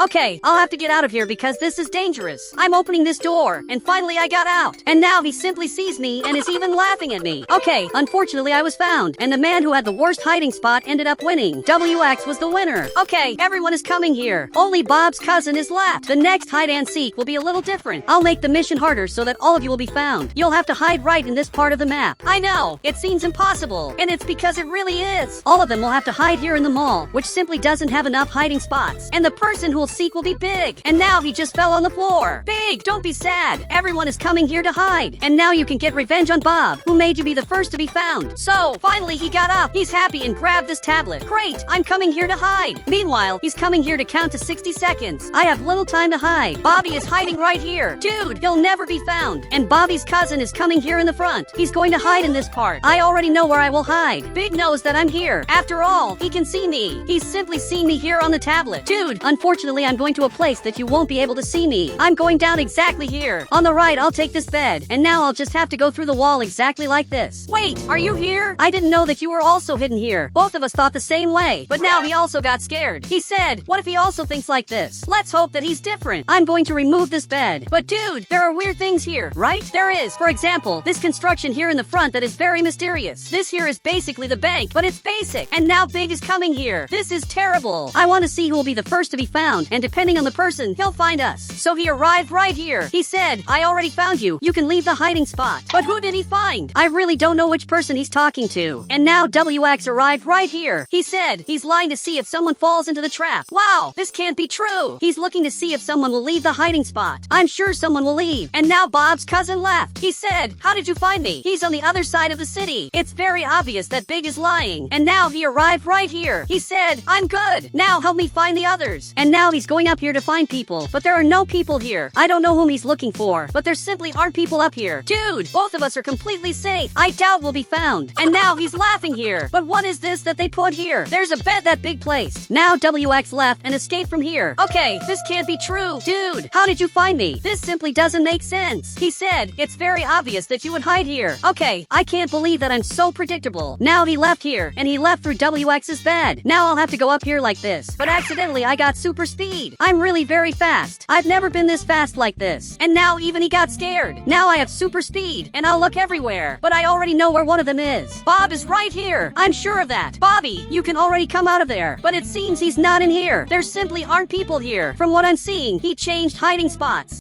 Okay, I'll have to get out of here because this is dangerous. I'm opening this door, and finally I got out. And now he simply sees me and is even laughing at me. Okay, unfortunately I was found, and the man who had the worst hiding spot ended up winning. WX was the winner. Okay, everyone is coming here. Only Bob's cousin is left. The next hide and seek will be a little different. I'll make the mission harder so that all of you will be found. You'll have to hide right in this part of the map. I know, it seems impossible, and it's because it really is. All of them will have to hide here in the mall, which simply doesn't have enough hiding spots. And the person who will seek will be Big. And now he just fell on the floor. Big, don't be sad. Everyone is coming here to hide. And now you can get revenge on Bob, who made you be the first to be found. So, finally he got up. He's happy and grabbed this tablet. Great, I'm coming here to hide. Meanwhile, he's coming here to count to 60 seconds. I have little time to hide. Bobby is hiding right here. Dude, he'll never be found. And Bobby's cousin is coming here in the front. He's going to hide in this part. I already know where I will hide. Big knows that I'm here. After all, he can see me. He's simply seen me here on the tablet. Dude, unfortunately I'm going to a place that you won't be able to see me. I'm going down exactly here. On the right, I'll take this bed. And now I'll just have to go through the wall exactly like this. Wait, are you here? I didn't know that you were also hidden here. Both of us thought the same way. But now he also got scared. He said, what if he also thinks like this? Let's hope that he's different. I'm going to remove this bed. But dude, there are weird things here, right? There is. For example, this construction here in the front that is very mysterious. This here is basically the bank, but it's basic. And now Big is coming here. This is terrible. I want to see who will be the first to be found. And depending on the person, he'll find us. So he arrived right here. He said, I already found you. You can leave the hiding spot. But who did he find? I really don't know which person he's talking to. And now WX arrived right here. He said, he's lying to see if someone falls into the trap. Wow, this can't be true. He's looking to see if someone will leave the hiding spot. I'm sure someone will leave. And now Bob's cousin left. He said, how did you find me? He's on the other side of the city. It's very obvious that Big is lying. And now he arrived right here. He said, I'm good. Now help me find the others. And now he's going up here to find people, but there are no people here. I don't know whom he's looking for, but there simply aren't people up here. Dude, both of us are completely safe. I doubt we'll be found. And now he's laughing here. But what is this that they put here? There's a bed that Big placed. Now WX left and escaped from here. Okay, this can't be true. Dude, how did you find me? This simply doesn't make sense. He said, it's very obvious that you would hide here. Okay, I can't believe that I'm so predictable. Now he left here, and he left through WX's bed. Now I'll have to go up here like this. But accidentally I got super speed. I'm really very fast. I've never been this fast like this. And now even he got scared. Now I have super speed, and I'll look everywhere. But I already know where one of them is. Bob is right here. I'm sure of that. Bobby, you can already come out of there. But it seems he's not in here. There simply aren't people here. From what I'm seeing, he changed hiding spots.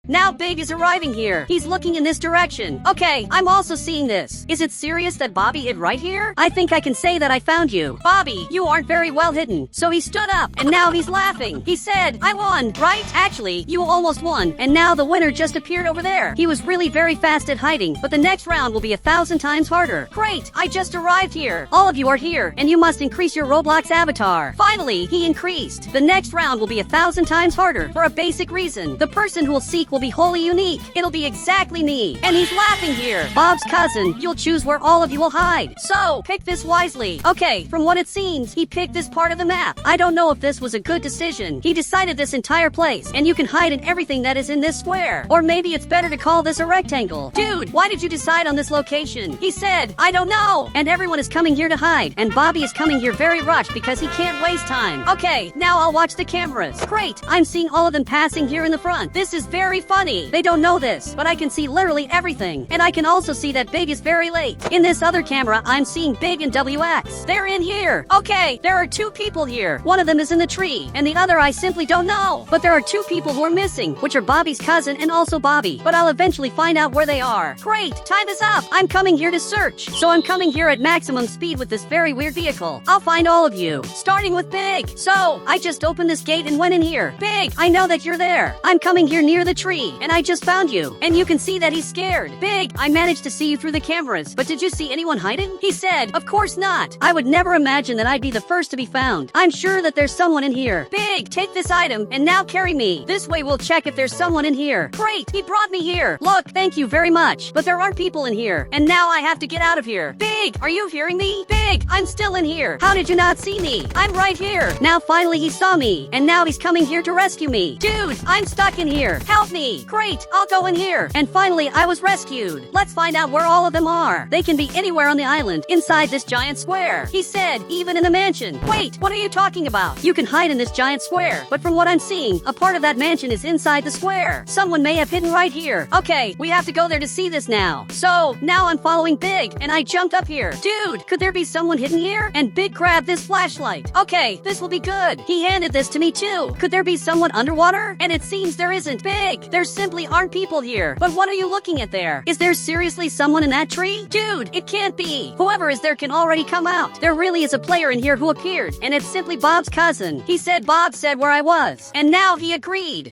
Now Big is arriving here. He's looking in this direction. Okay, I'm also seeing this. Is it serious that Bobby hid right here? I think I can say that I found you. Bobby, you aren't very well hidden. So he stood up, and now he's laughing. He said, I won, right? Actually, you almost won, and now the winner just appeared over there. He was really very fast at hiding, but the next round will be 1,000 times harder. Great, I just arrived here. All of you are here, and you must increase your Roblox avatar. Finally, he increased. The next round will be 1,000 times harder for a basic reason. The person who will seek will be wholly unique. It'll be exactly me. And he's laughing here. Bob's cousin, you'll choose where all of you will hide. So, pick this wisely. Okay, from what it seems, he picked this part of the map. I don't know if this was a good decision. He decided this entire place, and you can hide in everything that is in this square. Or maybe it's better to call this a rectangle. Dude, why did you decide on this location? He said, I don't know. And everyone is coming here to hide, and Bobby is coming here very rushed because he can't waste time. Okay, now I'll watch the cameras. Great, I'm seeing all of them passing here in the front. This is very funny. They don't know this, but I can see literally everything. And I can also see that Big is very late. In this other camera, I'm seeing Big and WX. They're in here. Okay, there are 2 people here. One of them is in the tree, and the other I simply don't know. But there are 2 people who are missing, which are Bobby's cousin and also Bobby. But I'll eventually find out where they are. Great, time is up. I'm coming here to search. So I'm coming here at maximum speed with this very weird vehicle. I'll find all of you, starting with Big. So, I just opened this gate and went in here. Big, I know that you're there. I'm coming here near the tree, and I just found you. And you can see that he's scared. Big, I managed to see you through the cameras, but did you see anyone hiding? He said, of course not. I would never imagine that I'd be the first to be found. I'm sure that there's someone in here. Big, take this item, and now carry me. This way we'll check if there's someone in here. Great, he brought me here. Look, thank you very much. But there aren't people in here, and now I have to get out of here. Big, are you hearing me? Big, I'm still in here. How did you not see me? I'm right here. Now finally he saw me, and now he's coming here to rescue me. Dude, I'm stuck in here. Help me. Great, I'll go in here. And finally I was rescued. Let's find out where all of them are. They can be anywhere on the island, inside this giant square. He said, even in the mansion. Wait, what are you talking about? You can hide in this giant square, but from what I'm seeing, a part of that mansion is inside the square. Someone may have hidden right here. Okay, we have to go there to see this now. So, now I'm following Big, and I jumped up here. Dude, could there be someone hidden here? And Big grabbed this flashlight. Okay, this will be good. He handed this to me too. Could there be someone underwater? And it seems there isn't. Big, there simply aren't people here. But what are you looking at there? Is there seriously someone in that tree? Dude, it can't be. Whoever is there can already come out. There really is a player in here who appeared, and it's simply Bob's cousin. He said Bob said where I was, and now he agreed.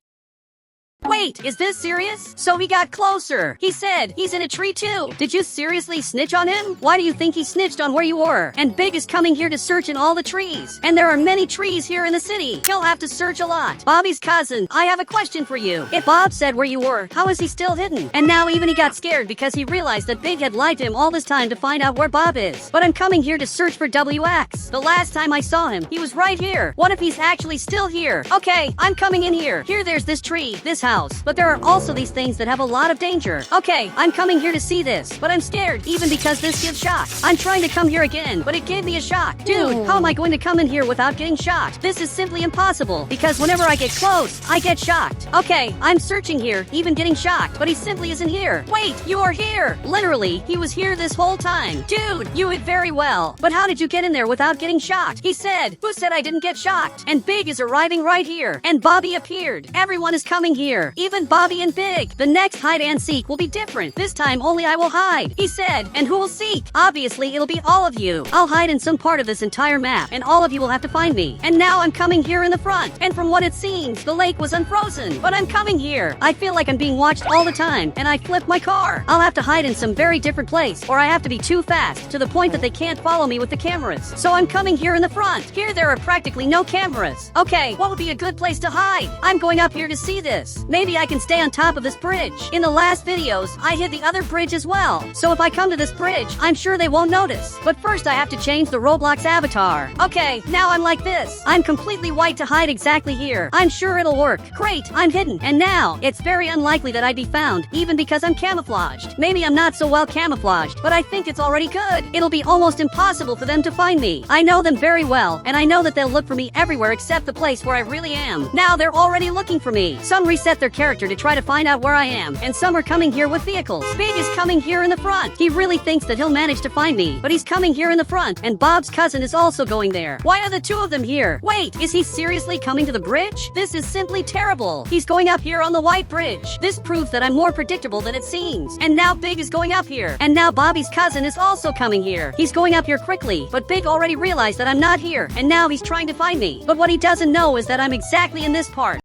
Wait, is this serious? So he got closer. He said he's in a tree too. Did you seriously snitch on him? Why do you think he snitched on where you were? And Big is coming here to search in all the trees. And there are many trees here in the city. He'll have to search a lot. Bobby's cousin, I have a question for you. If Bob said where you were, how is he still hidden? And now even he got scared because he realized that Big had lied to him all this time to find out where Bob is. But I'm coming here to search for WX. The last time I saw him, he was right here. What if he's actually still here? Okay, I'm coming in here. Here there's this tree, this house. But there are also these things that have a lot of danger. Okay, I'm coming here to see this, but I'm scared, even because this gives shock. I'm trying to come here again, but it gave me a shock. Dude, how am I going to come in here without getting shocked? This is simply impossible, because whenever I get close, I get shocked. Okay, I'm searching here, even getting shocked, but he simply isn't here. Wait, you are here! Literally, he was here this whole time. Dude, you hid very well, but how did you get in there without getting shocked? He said, who said I didn't get shocked? And Big is arriving right here, and Bobby appeared. Everyone is coming here, even Bobby and Big. The next hide and seek will be different. This time only I will hide. He said, and who will seek? Obviously it'll be all of you. I'll hide in some part of this entire map, and all of you will have to find me. And now I'm coming here in the front, and from what it seems, the lake was unfrozen. But I'm coming here. I feel like I'm being watched all the time, and I flipped my car. I'll have to hide in some very different place, or I have to be too fast, to the point that they can't follow me with the cameras. So I'm coming here in the front. Here there are practically no cameras. Okay, what would be a good place to hide? I'm going up here to see this. Maybe I can stay on top of this bridge. In the last videos, I hid the other bridge as well. So if I come to this bridge, I'm sure they won't notice. But first I have to change the Roblox avatar. Okay, now I'm like this. I'm completely white to hide exactly here. I'm sure it'll work. Great, I'm hidden. And now, it's very unlikely that I'd be found, even because I'm camouflaged. Maybe I'm not so well camouflaged, but I think it's already good. It'll be almost impossible for them to find me. I know them very well, and I know that they'll look for me everywhere except the place where I really am. Now they're already looking for me. Some reset their character to try to find out where I am, and some are coming here with vehicles. Big is coming here in the front. He really thinks that he'll manage to find me, but he's coming here in the front, and Bob's cousin is also going there. Why are the 2 of them here? Wait, is he seriously coming to the bridge? This is simply terrible. He's going up here on the white bridge. This proves that I'm more predictable than it seems. And now Big is going up here. And now Bobby's cousin is also coming here. He's going up here quickly, but Big already realized that I'm not here, and now he's trying to find me. But what he doesn't know is that I'm exactly in this part.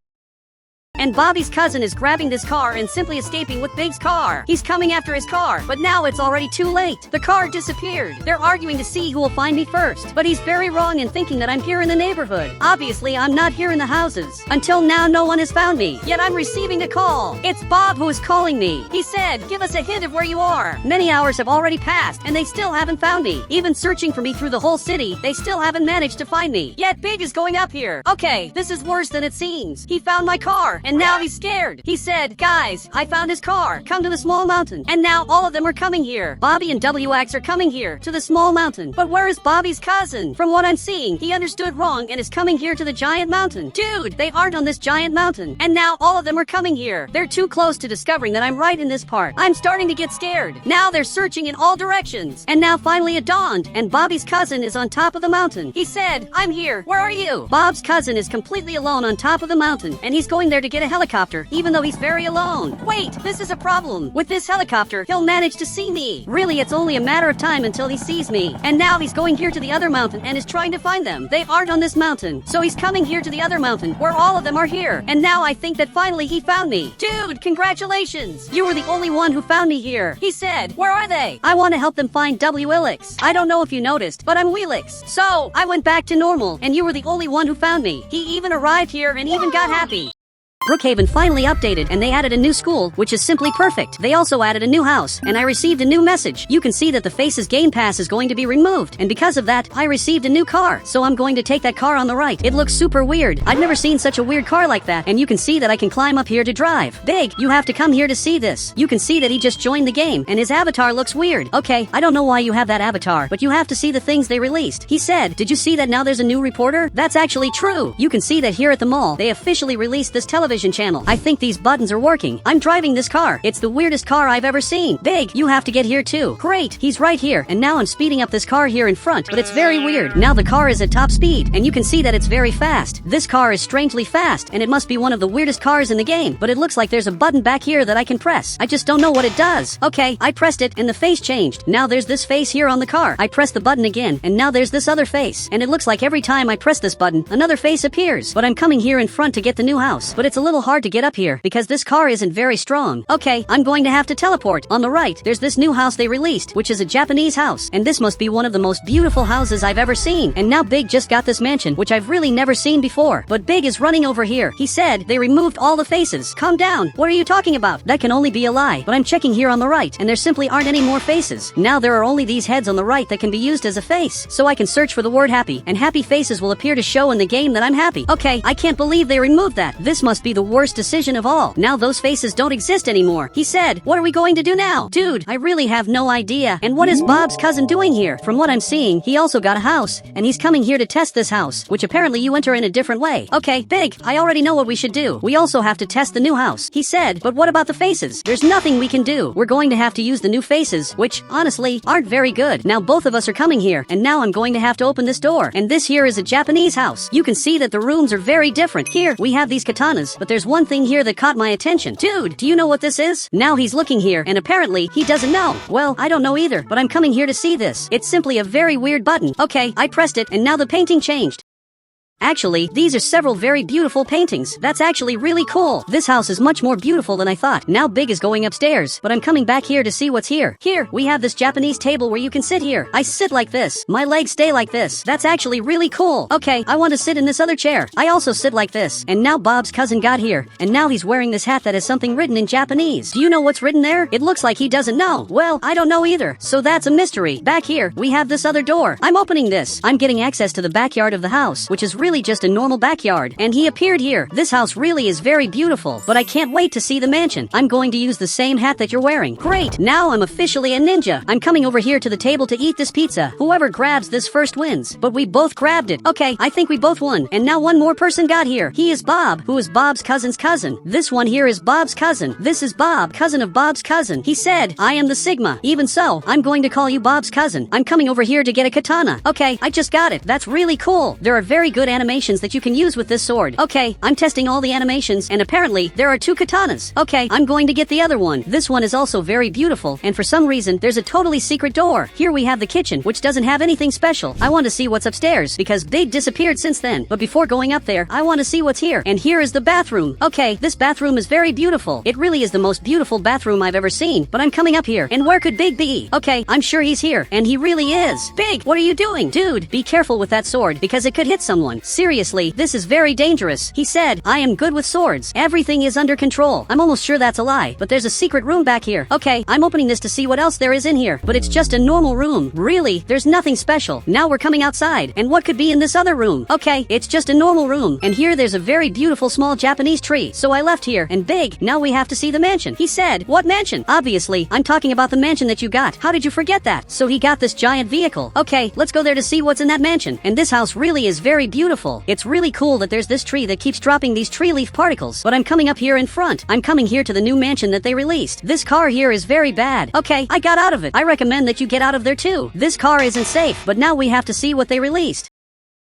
And Bobby's cousin is grabbing this car and simply escaping with Big's car. He's coming after his car, but now it's already too late. The car disappeared. They're arguing to see who will find me first, but he's very wrong in thinking that I'm here in the neighborhood. Obviously, I'm not here in the houses. Until now, no one has found me, yet I'm receiving a call. It's Bob who is calling me. He said, give us a hint of where you are. Many hours have already passed, and they still haven't found me. Even searching for me through the whole city, they still haven't managed to find me. Yet Big is going up here. Okay, this is worse than it seems. He found my car, and now he's scared. He said, guys, I found his car. Come to the small mountain. And now all of them are coming here. Bobby and WX are coming here to the small mountain. But where is Bobby's cousin? From what I'm seeing, he understood wrong and is coming here to the giant mountain. Dude, they aren't on this giant mountain. And now all of them are coming here. They're too close to discovering that I'm right in this part. I'm starting to get scared. Now they're searching in all directions. And now finally it dawned, and Bobby's cousin is on top of the mountain. He said, I'm here. Where are you? Bob's cousin is completely alone on top of the mountain, and he's going there to get a helicopter, even though he's very alone. Wait, this is a problem. With this helicopter, he'll manage to see me. Really, it's only a matter of time until he sees me. And now he's going here to the other mountain and is trying to find them. They aren't on this mountain. So he's coming here to the other mountain, where all of them are here. And now I think that finally he found me. Dude, congratulations. You were the only one who found me here. He said, where are they? I want to help them find Willix. I don't know if you noticed, but I'm Wheelix. So, I went back to normal, and you were the only one who found me. He even arrived here and even got happy. Brookhaven finally updated, and they added a new school, which is simply perfect. They also added a new house, and I received a new message. You can see that the Faces Game Pass is going to be removed, and because of that, I received a new car. So I'm going to take that car on the right. It looks super weird. I've never seen such a weird car like that, and you can see that I can climb up here to drive. Big, you have to come here to see this. You can see that he just joined the game, and his avatar looks weird. Okay, I don't know why you have that avatar, but you have to see the things they released. He said, did you see that now there's a new reporter? That's actually true. You can see that here at the mall, they officially released this television channel. I think these buttons are working. I'm driving this car. It's the weirdest car I've ever seen. Big, you have to get here too. Great, he's right here. And now I'm speeding up this car here in front, but it's very weird. Now the car is at top speed, and you can see that it's very fast. This car is strangely fast, and it must be one of the weirdest cars in the game, but it looks like there's a button back here that I can press. I just don't know what it does. Okay, I pressed it, and the face changed. Now there's this face here on the car. I press the button again, and now there's this other face. And it looks like every time I press this button, another face appears. But I'm coming here in front to get the new house, but it's a little hard to get up here, because this car isn't very strong. Okay, I'm going to have to teleport. On the right, there's this new house they released, which is a Japanese house, and this must be one of the most beautiful houses I've ever seen. And now Big just got this mansion, which I've really never seen before. But Big is running over here. He said they removed all the faces. Calm down. What are you talking about? That can only be a lie. But I'm checking here on the right, and there simply aren't any more faces. Now there are only these heads on the right that can be used as a face. So I can search for the word happy, and happy faces will appear to show in the game that I'm happy. Okay, I can't believe they removed that. This must be the worst decision of all. Now those faces don't exist anymore. He said, what are we going to do now? Dude, I really have no idea. And what is Bob's cousin doing here? From what I'm seeing, he also got a house, and he's coming here to test this house, which apparently you enter in a different way. Okay, Big, I already know what we should do. We also have to test the new house. He said, but what about the faces? There's nothing we can do. We're going to have to use the new faces, which, honestly, aren't very good. Now both of us are coming here, and now I'm going to have to open this door. And this here is a Japanese house. You can see that the rooms are very different. Here, we have these katanas, but there's one thing here that caught my attention. Dude, do you know what this is? Now he's looking here, and apparently, he doesn't know. Well, I don't know either, but I'm coming here to see this. It's simply a very weird button. Okay, I pressed it, and now the painting changed. Actually, these are several very beautiful paintings. That's actually really cool. This house is much more beautiful than I thought. Now Big is going upstairs, but I'm coming back here to see what's here. Here, we have this Japanese table where you can sit here. I sit like this. My legs stay like this. That's actually really cool. Okay, I want to sit in this other chair. I also sit like this. And now Bob's cousin got here, and now he's wearing this hat that has something written in Japanese. Do you know what's written there? It looks like he doesn't know. Well, I don't know either. So that's a mystery. Back here, we have this other door. I'm opening this. I'm getting access to the backyard of the house, which is really just a normal backyard, and he appeared here. This house really is very beautiful, but I can't wait to see the mansion. I'm going to use the same hat that you're wearing. Great, now I'm officially a ninja. I'm coming over here to the table to eat this pizza. Whoever grabs this first wins, but we both grabbed it. Okay, I think we both won, and now one more person got here. He is Bob, who is Bob's cousin's cousin. This one here is Bob's cousin. This is Bob, cousin of Bob's cousin. He said, I am the Sigma. Even so, I'm going to call you Bob's cousin. I'm coming over here to get a katana. Okay, I just got it. That's really cool. There are very good animations that you can use with this sword. Okay, I'm testing all the animations, and apparently, there are 2 katanas. Okay, I'm going to get the other one. This one is also very beautiful, and for some reason, there's a totally secret door. Here we have the kitchen, which doesn't have anything special. I want to see what's upstairs, because Big disappeared since then. But before going up there, I want to see what's here. And here is the bathroom. Okay, this bathroom is very beautiful. It really is the most beautiful bathroom I've ever seen. But I'm coming up here, and where could Big be? Okay, I'm sure he's here, and he really is. Big, what are you doing? Dude, be careful with that sword, because it could hit someone. Seriously, this is very dangerous. He said, I am good with swords. Everything is under control. I'm almost sure that's a lie, but there's a secret room back here. Okay, I'm opening this to see what else there is in here, but it's just a normal room. Really, there's nothing special. Now we're coming outside, and what could be in this other room? Okay, it's just a normal room, and here there's a very beautiful small Japanese tree. So I left here, and Big, now we have to see the mansion. He said, what mansion? Obviously, I'm talking about the mansion that you got. How did you forget that? So he got this giant vehicle. Okay, let's go there to see what's in that mansion. And this house really is very beautiful. It's really cool that there's this tree that keeps dropping these tree leaf particles. But I'm coming up here in front. I'm coming here to the new mansion that they released. This car here is very bad. Okay, I got out of it. I recommend that you get out of there too. This car isn't safe, but now we have to see what they released.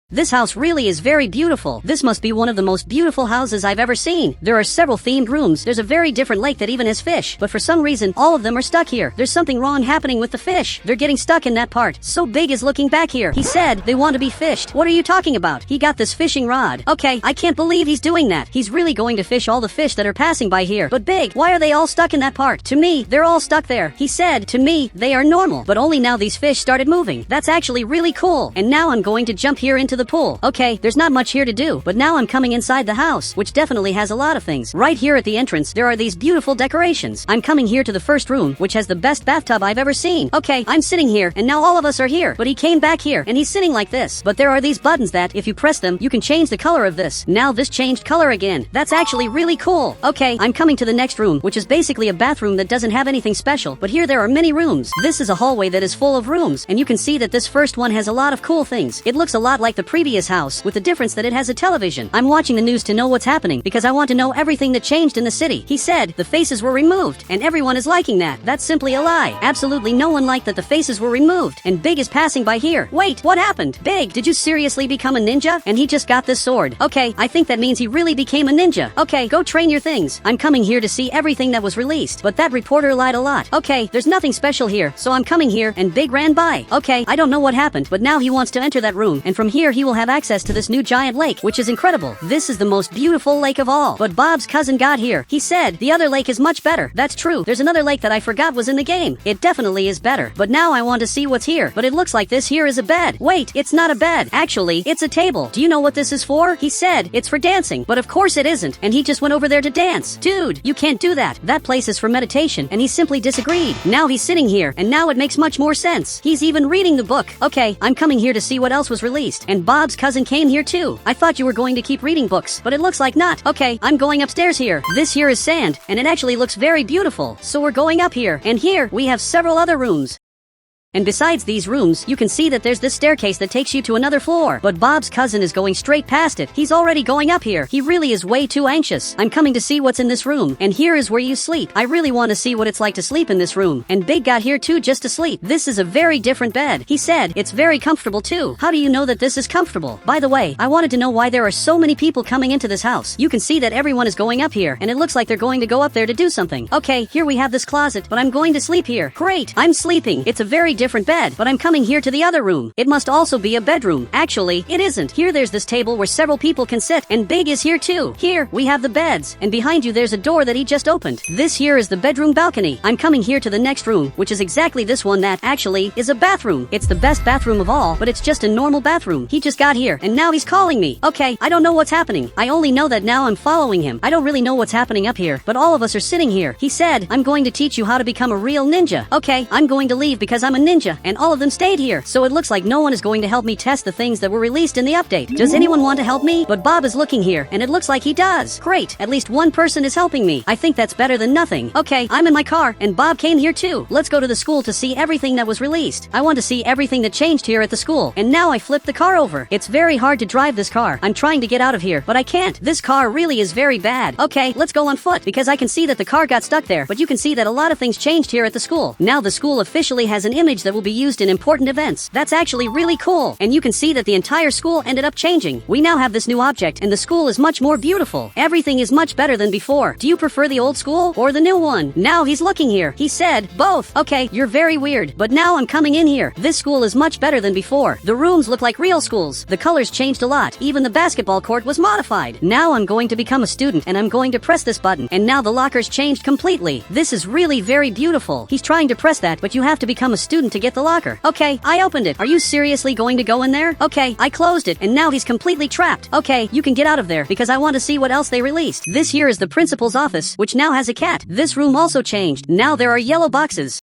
This house really is very beautiful. This must be one of the most beautiful houses I've ever seen. There are several themed rooms. There's a very different lake that even has fish. But for some reason, all of them are stuck here. There's something wrong happening with the fish. They're getting stuck in that part. So Big is looking back here. He said they want to be fished. What are you talking about? He got this fishing rod. Okay, I can't believe he's doing that. He's really going to fish all the fish that are passing by here. But Big, why are they all stuck in that part? To me, they're all stuck there. He said, to me, they are normal. But only now these fish started moving. That's actually really cool. And now I'm going to jump here into the pool. Okay, there's not much here to do, but now I'm coming inside the house, which definitely has a lot of things. Right here at the entrance, there are these beautiful decorations. I'm coming here to the first room, which has the best bathtub I've ever seen. Okay, I'm sitting here, and now all of us are here, but he came back here, and he's sitting like this. But there are these buttons that, if you press them, you can change the color of this. Now this changed color again. That's actually really cool. Okay, I'm coming to the next room, which is basically a bathroom that doesn't have anything special, but here there are many rooms. This is a hallway that is full of rooms, and you can see that this first one has a lot of cool things. It looks a lot like the previous house, with the difference that it has a television. I'm watching the news to know what's happening because I want to know everything that changed in the city. He said the faces were removed and everyone is liking that. That's simply a lie. Absolutely no one liked that the faces were removed, and Big is passing by here. Wait, what happened? Big, did you seriously become a ninja? And he just got this sword. Okay, I think that means he really became a ninja. Okay, go train your things. I'm coming here to see everything that was released, but that reporter lied a lot. Okay, there's nothing special here, so I'm coming here and Big ran by. Okay, I don't know what happened, but now he wants to enter that room, and from here he will have access to this new giant lake, which is incredible. This is the most beautiful lake of all. But Bob's cousin got here. He said the other lake is much better. That's true. There's another lake that I forgot was in the game. It definitely is better. But now I want to see what's here. But it looks like this here is a bed. Wait, it's not a bed. Actually, it's a table. Do you know what this is for? He said it's for dancing. But of course it isn't. And he just went over there to dance. Dude, you can't do that. That place is for meditation. And he simply disagreed. Now he's sitting here. And now it makes much more sense. He's even reading the book. Okay, I'm coming here to see what else was released. And Bob's cousin came here too. I thought you were going to keep reading books, but it looks like not. Okay, I'm going upstairs here. This here is sand, and it actually looks very beautiful. So we're going up here, and here we have several other rooms. And besides these rooms, you can see that there's this staircase that takes you to another floor. But Bob's cousin is going straight past it. He's already going up here. He really is way too anxious. I'm coming to see what's in this room. And here is where you sleep. I really want to see what it's like to sleep in this room. And Big got here too just to sleep. This is a very different bed. He said it's very comfortable too. How do you know that this is comfortable? By the way, I wanted to know why there are so many people coming into this house. You can see that everyone is going up here, and it looks like they're going to go up there to do something. Okay, here we have this closet, but I'm going to sleep here. Great, I'm sleeping. It's a very different bed, but I'm coming here to the other room. It must also be a bedroom. Actually, it isn't. Here there's this table where several people can sit, and Big is here too. Here, we have the beds, and behind you there's a door that he just opened. This here is the bedroom balcony. I'm coming here to the next room, which is exactly this one that, actually, is a bathroom. It's the best bathroom of all, but it's just a normal bathroom. He just got here, and now he's calling me. Okay, I don't know what's happening. I only know that now I'm following him. I don't really know what's happening up here, but all of us are sitting here. He said, I'm going to teach you how to become a real ninja. Okay, I'm going to leave because I'm a ninja, and all of them stayed here. So it looks like no one is going to help me test the things that were released in the update. Does anyone want to help me? But Bob is looking here, and it looks like he does. Great, at least one person is helping me. I think that's better than nothing. Okay, I'm in my car, and Bob came here too. Let's go to the school to see everything that was released. I want to see everything that changed here at the school. And now I flipped the car over. It's very hard to drive this car. I'm trying to get out of here, but I can't. This car really is very bad. Okay, let's go on foot, because I can see that the car got stuck there, but you can see that a lot of things changed here at the school. Now the school officially has an image stage that will be used in important events. That's actually really cool. And you can see that the entire school ended up changing. We now have this new object, and the school is much more beautiful. Everything is much better than before. Do you prefer the old school or the new one? Now he's looking here. He said, both. Okay, you're very weird, but now I'm coming in here. This school is much better than before. The rooms look like real schools. The colors changed a lot. Even the basketball court was modified. Now I'm going to become a student, and I'm going to press this button, and now the lockers changed completely. This is really very beautiful. He's trying to press that, but you have to become a student to get the locker. Okay, I opened it. Are you seriously going to go in there? Okay, I closed it, and now he's completely trapped. Okay, you can get out of there, because I want to see what else they released. This here is the principal's office, which now has a cat. This room also changed. Now there are yellow boxes.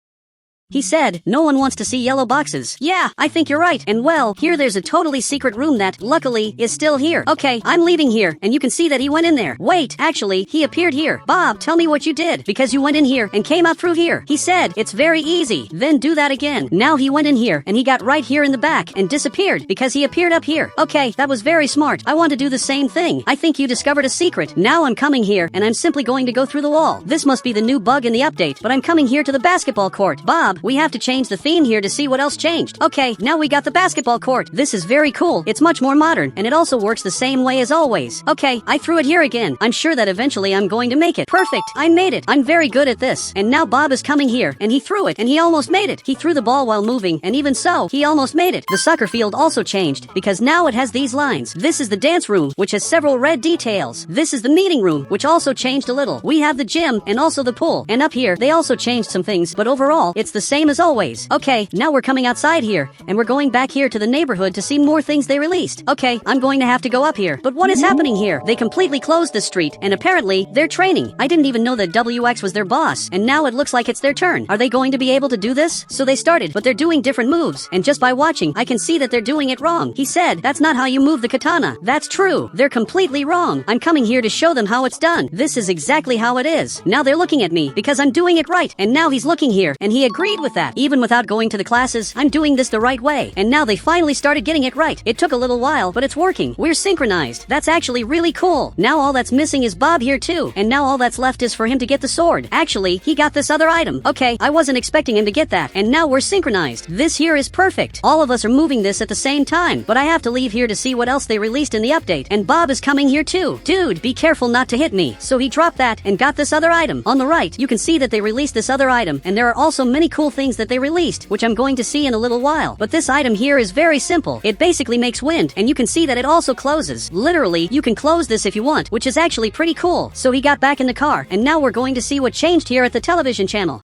He said, no one wants to see yellow boxes. Yeah, I think you're right. And well, here there's a totally secret room that, luckily, is still here. Okay, I'm leaving here, and you can see that he went in there. Wait, actually, he appeared here. Bob, tell me what you did, because you went in here and came out through here. He said, it's very easy. Then do that again. Now he went in here, and he got right here in the back, and disappeared, because he appeared up here. Okay, that was very smart. I want to do the same thing. I think you discovered a secret. Now I'm coming here, and I'm simply going to go through the wall. This must be the new bug in the update, but I'm coming here to the basketball court. Bob, we have to change the theme here to see what else changed. Okay, now we got the basketball court. This is very cool. It's much more modern, and it also works the same way as always. Okay, I threw it here again. I'm sure that eventually I'm going to make it. Perfect, I made it. I'm very good at this. And now Bob is coming here, and he threw it, and he almost made it. He threw the ball while moving, and even so, he almost made it. The soccer field also changed, because now it has these lines. This is the dance room, which has several red details. This is the meeting room, which also changed a little. We have the gym, and also the pool. And up here, they also changed some things, but overall, it's the same as always. Okay, now we're coming outside here, and we're going back here to the neighborhood to see more things they released. Okay, I'm going to have to go up here. But what is happening here? They completely closed the street, and apparently, they're training. I didn't even know that WX was their boss, and now it looks like it's their turn. Are they going to be able to do this? So they started, but they're doing different moves, and just by watching, I can see that they're doing it wrong. He said, that's not how you move the katana. That's true. They're completely wrong. I'm coming here to show them how it's done. This is exactly how it is. Now they're looking at me, because I'm doing it right, and now he's looking here, and he agreed with that. Even without going to the classes, I'm doing this the right way, and now they finally started getting it right. It took a little while, but it's working. We're synchronized. That's actually really cool. Now all that's missing is Bob here too, and now all that's left is for him to get the sword. Actually, he got this other item. Okay, I wasn't expecting him to get that, and now we're synchronized. This here is perfect. All of us are moving this at the same time, but I have to leave here to see what else they released in the update, and Bob is coming here too. Dude, be careful not to hit me. So he dropped that and got this other item. On the right, you can see that they released this other item, and there are also many cool things that they released, which I'm going to see in a little while. But this item here is very simple. It basically makes wind, and you can see that it also closes. Literally, you can close this if you want, which is actually pretty cool. So he got back in the car, and now we're going to see what changed here at the television channel.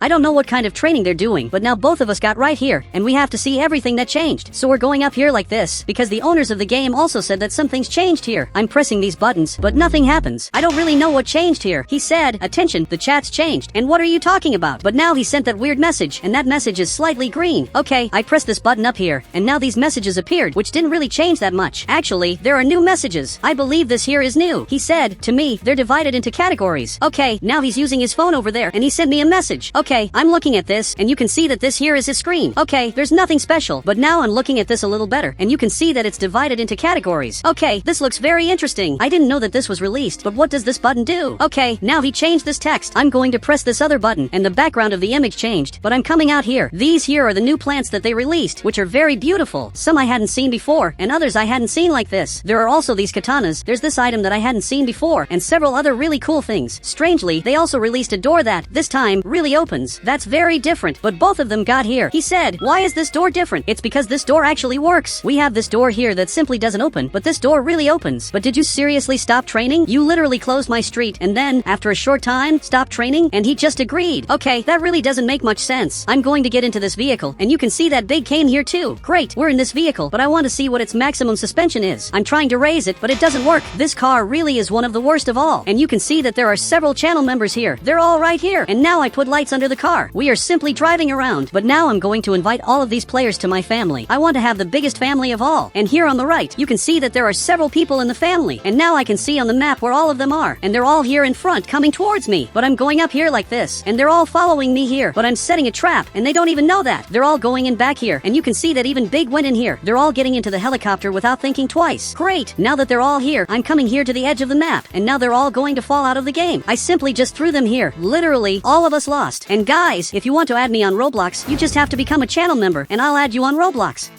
I don't know what kind of training they're doing, but now both of us got right here, and we have to see everything that changed. So we're going up here like this, because the owners of the game also said that some things changed here. I'm pressing these buttons, but nothing happens. I don't really know what changed here. He said, attention, the chat's changed. And what are you talking about? But now he sent that weird message, and that message is slightly green. Okay, I pressed this button up here, and now these messages appeared, which didn't really change that much. Actually, there are new messages. I believe this here is new. He said, to me, they're divided into categories. Okay, now he's using his phone over there, and he sent me a message. Okay, I'm looking at this, and you can see that this here is his screen. Okay, there's nothing special, but now I'm looking at this a little better, and you can see that it's divided into categories. Okay, this looks very interesting. I didn't know that this was released, but what does this button do? Okay, now he changed this text. I'm going to press this other button, and the background of the image changed, but I'm coming out here. These here are the new plants that they released, which are very beautiful. Some I hadn't seen before, and others I hadn't seen like this. There are also these katanas. There's this item that I hadn't seen before, and several other really cool things. Strangely, they also released a door that, this time, really opens. That's very different, but both of them got here. He said, why is this door different? It's because this door actually works. We have this door here that simply doesn't open, but this door really opens. But did you seriously stop training? You literally closed my street, and then, after a short time, stopped training, and he just agreed. Okay, that really doesn't make much sense. I'm going to get into this vehicle, and you can see that big cane here too. Great, we're in this vehicle, but I want to see what its maximum suspension is. I'm trying to raise it, but it doesn't work. This car really is one of the worst of all, and you can see that there are several channel members here. They're all right here, and now I put lights under the car. We are simply driving around, but now I'm going to invite all of these players to my family. I want to have the biggest family of all, and here on the right, you can see that there are several people in the family, and now I can see on the map where all of them are, and they're all here in front coming towards me, but I'm going up here like this, and they're all following me here, but I'm setting a trap, and they don't even know that. They're all going in back here, and you can see that even Big went in here. They're all getting into the helicopter without thinking twice. Great, now that they're all here, I'm coming here to the edge of the map, and now they're all going to fall out of the game. I simply just threw them here. Literally, all of us lost, and And guys, if you want to add me on Roblox, you just have to become a channel member and I'll add you on Roblox.